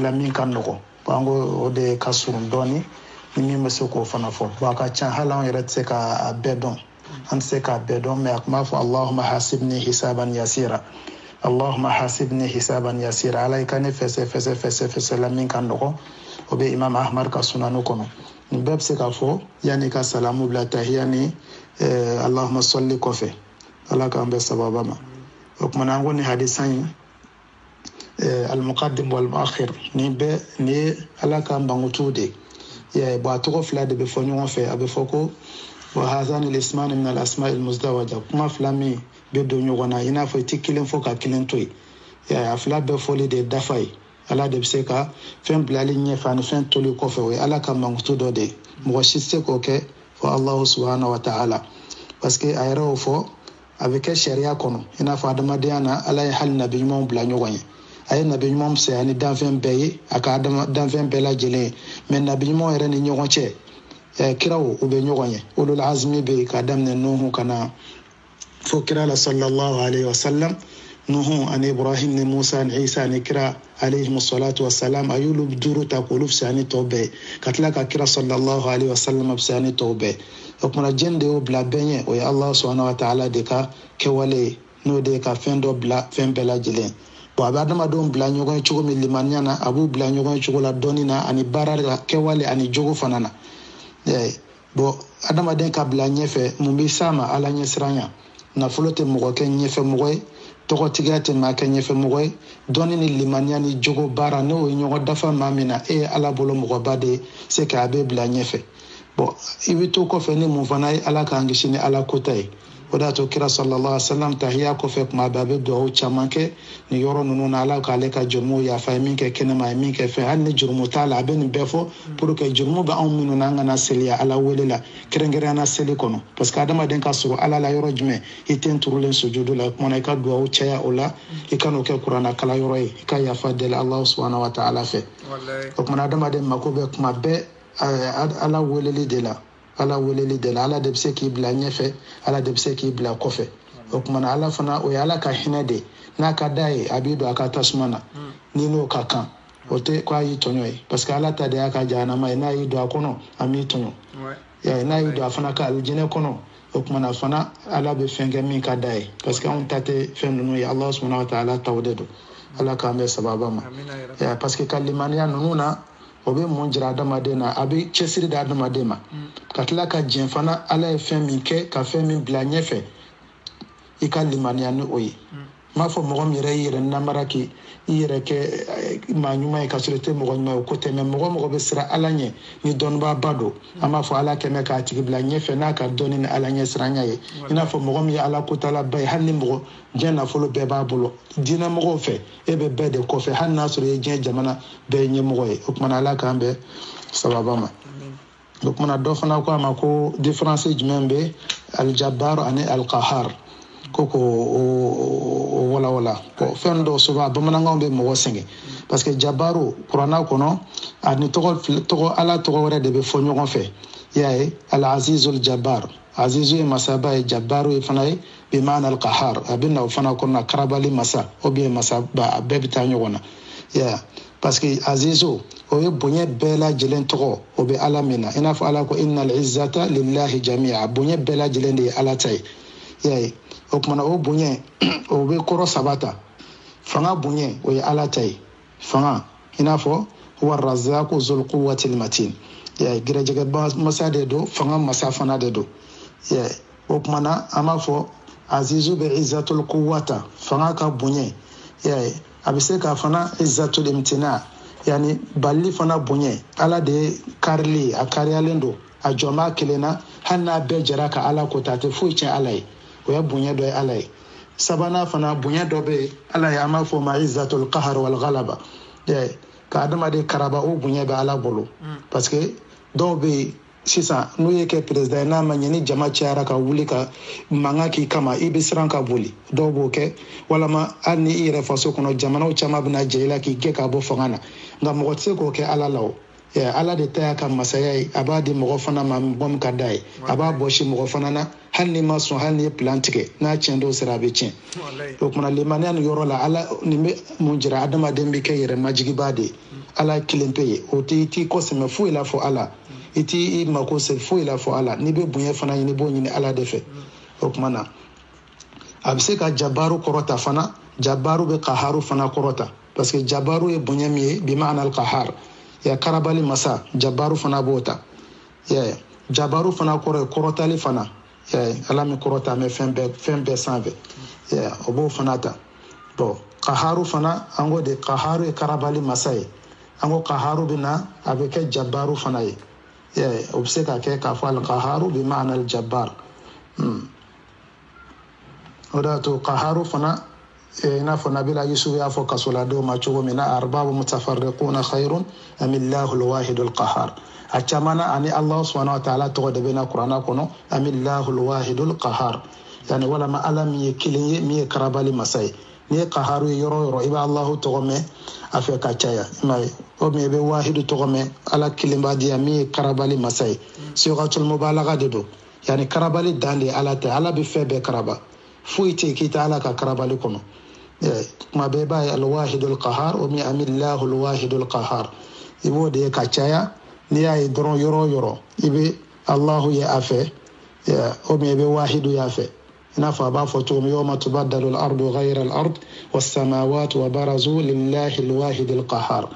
la min ka nɔgɔ an ko o de ka surun dɔɔni ni min bɛ se k'o fana fɔ bon a ka ca hali an yɛrɛ tɛ se k'a bɛɛ dɔn an tɛ se k'a bɛɛ dɔn mais a kun b'a fɔ allahumma hasibni hisaban yasira allahumma hasibni hisaban yasira ala ye ka ne fɛsɛ la min ka nɔgɔ o bɛ imam ahmad ka sunanu kɔnɔ nin bɛɛ bɛ se k'a fɔ yani ka salamu bila tahiya ni allahumma salli kɔfɛ ala k'an bɛ sababa ma o kuma an ko ni hadisa in al-muqaddim wal-mu'akhir ni ala k'an bangutu de bon a tɔgɔ fila de bɛ fɔ ɲɔgɔn fɛ a bɛ fɔ ko wa hazani al-ismani min al-asma'i al-muzdawaja kuma fila min bɛ don ɲɔgɔn na i n'a fɔ i tɛ kelen fɔ ka kelen to yen a fila bɛɛ fɔli de dafa ye ala de bɛ se ka fɛn bilali ɲɛfɛ ani fɛn toli kɔfɛ o ye ala ka mankutu dɔ de mɔgɔ si tɛ se k'o kɛ fɔ alahu subhanahu wa ta'ala parce que a yɛrɛ y'o fɔ a bɛ kɛ sariya kɔnɔ i n'a fɔ adamadenya na ala ye hali nabi ɲumanw bila ɲɔgɔn ye a ye nabi ɲumanw fisaya ni danfɛn bɛɛ ye a ka danfɛn bɛɛ lajɛlen ye mais nabi ɲumanw yɛrɛ ni ɲɔgɔn cɛ kiraw u bɛ ɲɔgɔn ye ulul azmi bɛ yen k'a daminɛ nuhu ka na fo kira la sallallahu alaihi wasallam nuhu ani ibrahim ni musa ni isa ni kira alayhi salatu wassalam a y'olu duuru ta k'olu fisaya ni tɔw bɛɛ ka tila ka kira sallallahu alaihi wasallam fisaya ni tɔw bɛɛ o kumana jɛn de y'o bila bɛɛ ɲɛ o ye allah subhanahu wa ta'ala de ka kɛwale n'o de ye ka fɛn dɔ bila fɛn bɛɛ lajɛlen bon a bɛ adamadenw bila ɲɔgɔn ye cogo min limaniya na a b'u bila ɲɔgɔn ye cogo la dɔɔni na ani baara la kɛwale ani jogo fana na bon adamaden ka bila ɲɛfɛ mun bɛ s'a ma ala ɲɛsiranya nafolo tɛ mɔgɔ kɛ ɲɛfɛmɔgɔ ye tɔgɔtigiya tɛ maa kɛ ɲɛfɛmɔgɔ ye dɔɔni ni limaniya ni jogo baara n'o ye ɲɔgɔn dafa maa min na e ye ala bolo mɔgɔba de se k'a bɛ bila ɲɛfɛ bon i bɛ to kɔfɛ ni mun fana ye ala k'an kisi ni ala kota ye o de y'a to kira sallallahu alaihi wasallam tahiya kɔfɛ kuma bɛɛ a bɛ duwawu caman kɛ nin yɔrɔ ninnu na ala k'ale ka jurumu yafa a ye min kɛ kɛnɛma a ye min kɛ fɛn hali ni jurumu t'a la a bɛ nin bɛɛ fɔ pour que jurumu bɛ anw minnu na an kana seliya ala wele la kɛrɛnkɛrɛnnenya seli kɔnɔ parce que adamaden ka surun ala la yɔrɔ jumɛn i tɛ n turulen sujudu la o kumana i ka duwawu caya o la i ka n'o kɛ kuranna kala yɔrɔ ye i ka yafa deli ala subhanahu wa ta'ala fɛ o kumana adamaden mako bɛ kuma bɛɛ ala weleli de la ala weleli de la ala de bɛ se k'i bila ɲɛfɛ ala de bɛ se k'i bila kɔfɛ o kumana ala fana o ye ala ka hinɛ de n'a ka d'a ye a b'i don a ka tasuma na ni n'o ka kan o tɛ ko a y'i tɔɲɔ ye parce que ala ta de y'a ka jahanama ye n'a y'i don a kɔnɔ a m'i tɔɲɔ n'a y'i don a fana ka alijinɛ kɔnɔ o kumana fana ala bɛ fɛn kɛ min ka d'a ye parce que anw ta tɛ fɛn ninnu ye ala subhanahu wa ta'ala taw de don ala k'an bɛ sababa ma parce que ka limaniya ninnu na o bɛ mun jira adamaden na a bɛ cɛsiri di adamaden ma ka tila ka jɛn fana ala ye fɛn min kɛ ka fɛn min bila ɲɛfɛ i ka limaniya ni o ye n m'a fɔ mɔgɔ min yɛrɛ y'i yɛrɛ namara k'i yɛrɛ kɛ maa ɲuman ye ka sɔrɔ i tɛ mɔgɔ ɲuman ye o ko tɛ mais mɔgɔ bɛ siran ala ɲɛ ni dɔnnibagaba don an b'a fɔ ala kɛmɛ k'a tigi bila ɲɛfɛ n'a ka dɔnni ni ala ɲɛ siranya ye i n'a fɔ mɔgɔ min ye ala kotalaba ye hali ni mɔgɔ diɲɛ nafolo bɛɛ b'a bolo diinɛ mɔgɔw fɛ e bɛ bɛɛ de kɔfɛ hali n'a sɔrɔ i ye diɲɛ jamana bɛɛ ye ɲɛmɔgɔ ye o kumana ala k'an bɛ sababa ma o kumana dɔ fana ko a ma ko différence jumɛn bɛ aljabar ani alqahar ko o wala bon fɛn dɔw souvent bamanankanw bɛ mɔgɔ sɛgɛn parce que jabaru kuranna kɔnɔ ani tɔgɔ ala tɔgɔ wɛrɛ de bɛ fɔ ɲɔgɔn fɛ i y'a ye al-azizul jabbar azizu ye masaba ye jabaru ye fana ye bimana al-qahar a bɛ na o fana kɔnɔ karabali masa o bɛ masaba a bɛɛ bɛ taa ɲɔgɔn na i y'a ye parce que azizu o ye bonya bɛɛ lajɛlen tɔgɔ o bɛ ala min na i n'a fɔ ala ko innal izzata lillahi jami'a bonya bɛɛ lajɛlen de ye ala ta ye i y'a ye o kumana o bonya o bɛ kɔrɔ saba ta fanga bonya o ye ala ta ye fanga i n'a fɔ huwa razzaqu zul quwwatil matin gɛrɛjɛgɛ masa de don fanga masa fana de don o kumana an b'a fɔ azizu bɛ izzatul quwwata fanga ka bonya a bɛ se ka fana izzatul imtina yani balli fana bonya ala de ye karili a kariyalen don a jɔnbaa kelen na hali n'a bɛɛ jɛra ka ala ko ta a tɛ foyi tiɲɛ ala ye o ye bonya dɔ ye ala ye sabanan fana bonya dɔ bɛ yen ala ye an b'a fɔ ma izzatul qahar wal ghalaba ka adamaden karaba o bonya bɛ ala bolo parce que dɔw bɛ yen sisan n'u ye kɛ président ye n'a ma ɲɛ ni jama cayara ka wuli ka mankan k'i kama i bɛ siran ka boli dɔw b'o kɛ walama hali ni i yɛrɛ faso kɔnɔ jamanaw caman bɛna jɛ i la k'i gɛn ka bɔ fanga na nka mɔgɔ tɛ se k'o kɛ ala la o ala de ta y'a ka masaya ye a b'a di mɔgɔ fana ma mɔgɔ min ka d'a ye a b'a bɔsi mɔgɔ fana na hali ni ma sɔn hali ni ye plan tigɛ n'a tiɲɛ dɔw sera a bɛ tiɲɛ o kumana limaniya nin yɔrɔ la ala nin bɛ mun jira adamaden bɛ kɛ yɛrɛ majigibaa de ye ala ye kelen pe ye o tɛ i t'i kɔsɛmɛ foyi la fɔ ala i t'i mako se foyi la fɔ ala n'i bɛ bonya fana ɲini i b'o ɲini ala de fɛ o kumana a bɛ se ka jabaru kɔrɔta fana jabaru bɛ kaharu fana kɔrɔta parce que jabaru ye bonya min ye bi ma'ana al-qahar ya karabali masa jabaru fana b'o ta jabaru fana kɔrɔ ye kɔrɔtali fana ala min kɔrɔta mɛ fɛn bɛɛ sanfɛ o b'o fana ta bon kaharu fana an ko de kaharu ye karabali masa ye an ko kaharu bɛ na a bɛ kɛ jabaru fana ye o bɛ se ka kɛ k'a fɔ al-qaharu bi ma'ana al-jabbar o de y'a to kaharu fana i n'a fɔ nabila yusuf y'a fɔ kasoladenw ma cogo min na arbabu mutafarriquna khayrun am illahu al-wahidul qahhar a caman na ani Allah subhanahu wa ta'ala tɔgɔ de bɛ na kuranna kɔnɔ am illahu al-wahidul qahhar yani walama ala min ye kelen ye min ye karabali masa ye n'i ye kaharu ye yɔrɔ o yɔrɔ i bɛ Allahu tɔgɔ mɛn a fɛ ka caya i m'a ye o min i bɛ wahidu tɔgɔ mɛn ala kelenbadiya min ye karabali masa ye sigatul mubalaga de don yani karabali dan de ye ala tɛ ala bɛ fɛn bɛɛ karaba foyi tɛ yen k'i tɛ ala ka karabali kɔnɔ kuma bɛɛ b'a ye al-wahidul qahhar o min amillahu al-wahidul qahhar i b'o de ye ka caya n'i y'a ye dɔrɔn yɔrɔ o yɔrɔ i bɛ Allahu ye a fɛ o min i bɛ wahidu ye a fɛ i n'a fɔ a b'a fɔ cogo min yawma tubaddalu al-ardu ghayra al-ard was-samawati wa barazu lillahi al-wahidil qahhar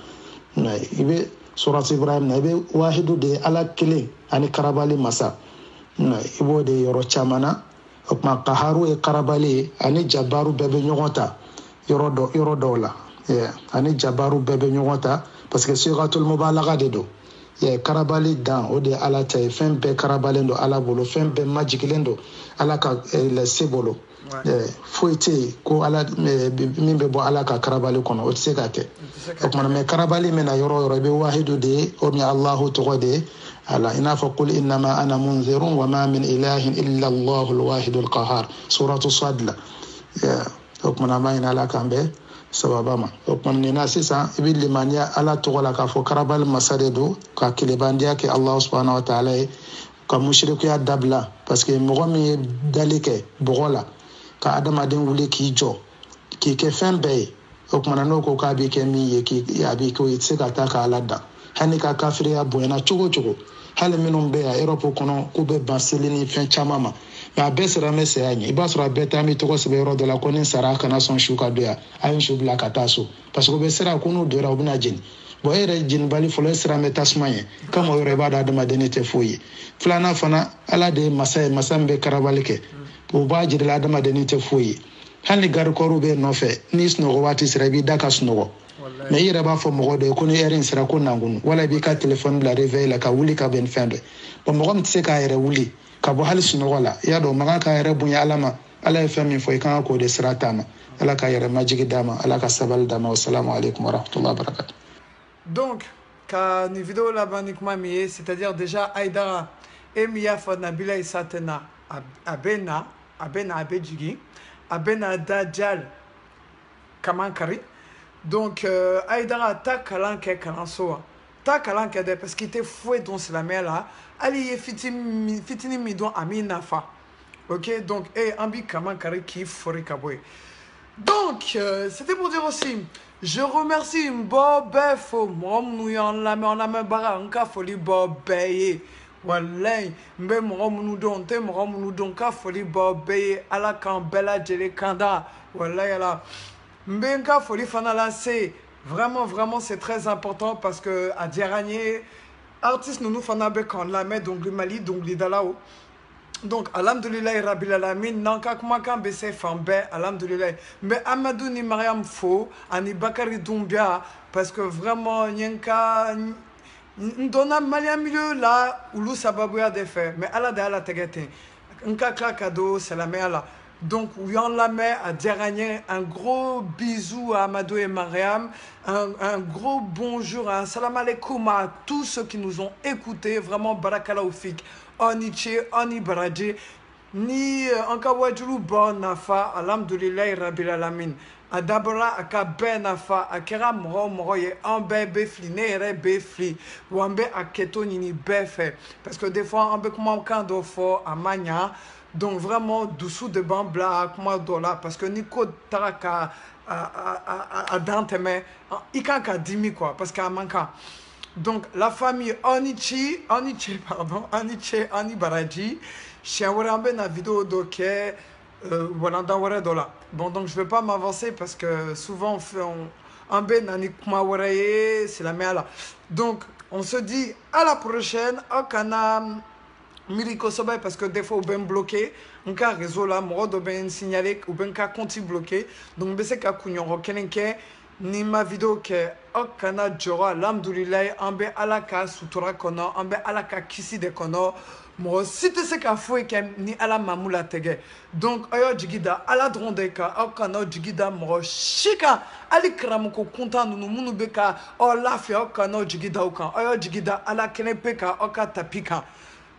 i bɛ surat Ibrahim na i bɛ wahidu de ye ala kelen ani karabali masa i b'o de ye yɔrɔ caman na o tuma qaharu ye karabali ye ani jabaru bɛɛ bɛ ɲɔgɔn ta yɔrɔ dɔw la ani jabaru bɛɛ bɛ ɲɔgɔn ta parce que sigatul mubalaga de don karabali dan o de ye ala ta ye fɛn bɛɛ karabalen don ala bolo fɛn bɛɛ majigilen don ala ka se bolo foyi tɛ yen ko ala min bɛ bɔ ala ka karabali kɔnɔ o tɛ se ka kɛ o kumana mɛ karabali min na yɔrɔ o yɔrɔ i bɛ wahidu de ye o min Allahu tɔgɔ de ye ala i n'a fɔ kul innama ana munzirun wa ma min ilahin illa Allahu al-wahidul qahhar suratu Sad la o kumana ma ɲini ala kan bɛɛ sababa ma o kumana nin na sisan i bɛ limaniya ala tɔgɔ la k'a fɔ karabali masa de don ka tilebandiya kɛ Allah subhanahu wa ta'ala ye ka mushrikuya dabila parce que mɔgɔ min ye dali kɛ bɔgɔ la ka adamaden wuli k'i jɔ k'i kɛ fɛn bɛɛ ye o kumana n'o ko k'a b'i kɛ min ye a b'i kɛ o i tɛ se ka taa ka ala dan hali ka kafiriya bonyana cogo o cogo hali minnu bɛ yan Europe kɔnɔ k'u bɛ ban seli ni fɛn caman ma nka a bɛɛ sera an bɛ saya ɲɛ i b'a sɔrɔ a bɛɛ taa an bɛ tɔgɔ sɛbɛn yɔrɔ dɔ la ko ni sara a kana sɔn su ka don yan a ye su bila ka taa so parce que u bɛ siran ko n'u donna u bɛna jeni bon e yɛrɛ jenibali fɔlɔ e siran bɛ tasuma ye kama o yɔrɔ i b'a dɔn adamaden tɛ foyi ye filanan fana ala de ye masa ye masa min bɛ karabali kɛ o b'a jira adamaden tɛ foyi ye hali ni garikɔriw bɛ nɔfɛ n'i sunɔgɔ waati sera i b'i da ka sunɔgɔ mɛ i yɛrɛ b'a fɔ mɔgɔ dɔ ye ko ni heure in sera ko nankunu wala i b'i ka telefɔni bila réveil la ka wuli ka bɛn ni fɛn dɔ ye bon mɔgɔ min tɛ se k'a yɛrɛ wuli ka bɔ hali sunɔgɔ la i y'a dɔn man kan k'a yɛrɛ bonya ala ma ala ye fɛn min fɔ i kan ka k'o de sira taama ala ka yɛrɛ majigi d'a ma ala ka sabali d'a ma wasalamu alaikum wa rahmatullahi wa barakatuh. Donc ka ni video laban ni kuma min ye c'est-à-dire déjà Aïdara e min y'a fɔ Nabila Isa tɛna a bɛ na a bɛ jigin a bɛ na da jal kaman kari donc Aïdara ta kalan kɛ kalanso wa ta kalan kɛ dɛ parce que i tɛ foyi dɔn silamɛya la hali i ye fitinin min dɔn a m'i nafa ok donc an b'i kaman kari k'i fori ka bɔ yen donc c'était pour dire aussi je remercie mɔgɔ bɛɛ fo mɔgɔ minnu y'an lamɛnbaga n ka foli bɔ bɛɛ ye walayi n bɛ mɔgɔ minnu dɔn n tɛ mɔgɔ minnu dɔn n ka foli bɔ bɛɛ ye ala k'an bɛɛ lajɛlen kan da walayi ala n bɛ n ka foli fana lase vraiment c'est très important parce que a diyara n ye artiste ninnu fana bɛ k'an lamɛn dɔnkili Mali dɔnkilidalaw donc alhamdulilayi rabil alamin n'an ka kumakan bɛ se fan bɛɛ alhamdulilayi n bɛ Amadu ni Mariam fo ani Bakari Dunbiya parce que vraiment n ye n donna malien milieu la olu sababuya de fɛ mais ala de ala tɛgɛ ten n ka tila ka don silamɛya la Donc, on la met à Djeragné. Un gros bisou à Amadou et Mariam. Un gros bonjour, un salam alaikum à tous ceux qui nous ont écoutés. Vraiment, barakala oufik. Oniche, oni baradji. Ni anka wajulu bon nafa. Alhamdulillahi rabbil alamin. Adabra aka ben nafa. Akera moro ye ambe befli. Nere befli. Wambe aketo nini befe. Parce que des fois, ambe comment kando fo amanya. Donc vraiment, dessous de bambla, comment dollar, parce que Nico Taraka a danteme, il a dimi quoi, parce qu'il manque. Donc la famille Onichi, Oni Baraji, chez Warambe na vidéo doké, voilà dans Wara dollar. Bon donc je vais pas m'avancer parce que souvent on fait un ben anikuma waraye, c'est la merde. Donc on se dit à la prochaine, au canal. Miriko Sobe parce que des fois, on est bloqué. On a un réseau là, on a signalé, on a un compte bloqué. Donc, c'est que nous ni ma vidéo que au Canada, Jora, l'Amdoulilay, on a alaka sutura kono, on a alaka kisi de kono. Moi, si tu sais qu'il faut que ni ala mamoula tege. Donc, ayo jigida, ala drondeka, au Canada, jigida, moi, chika, ali kramuko, content, nous, nous, beka, oh, la fia, au Canada, jigida, au Canada, ayo jigida, ala kenepeka, au Canada, tapika.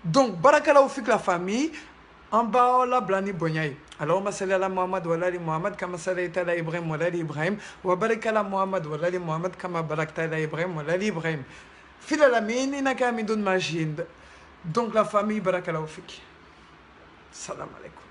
Donc, barakala oufik la famille, en bas, la blani bonyaï. Alors, ma salli ala Muhammad wa lali Muhammad, kama sallaita ala Ibrahim wa lali Ibrahim, wa barakala Muhammad wa lali Muhammad, kama barakta ala Ibrahim wa lali Ibrahim. Fil alamin, inaka amidun majid. Donc, la famille, barakala oufik. Salam alaikum.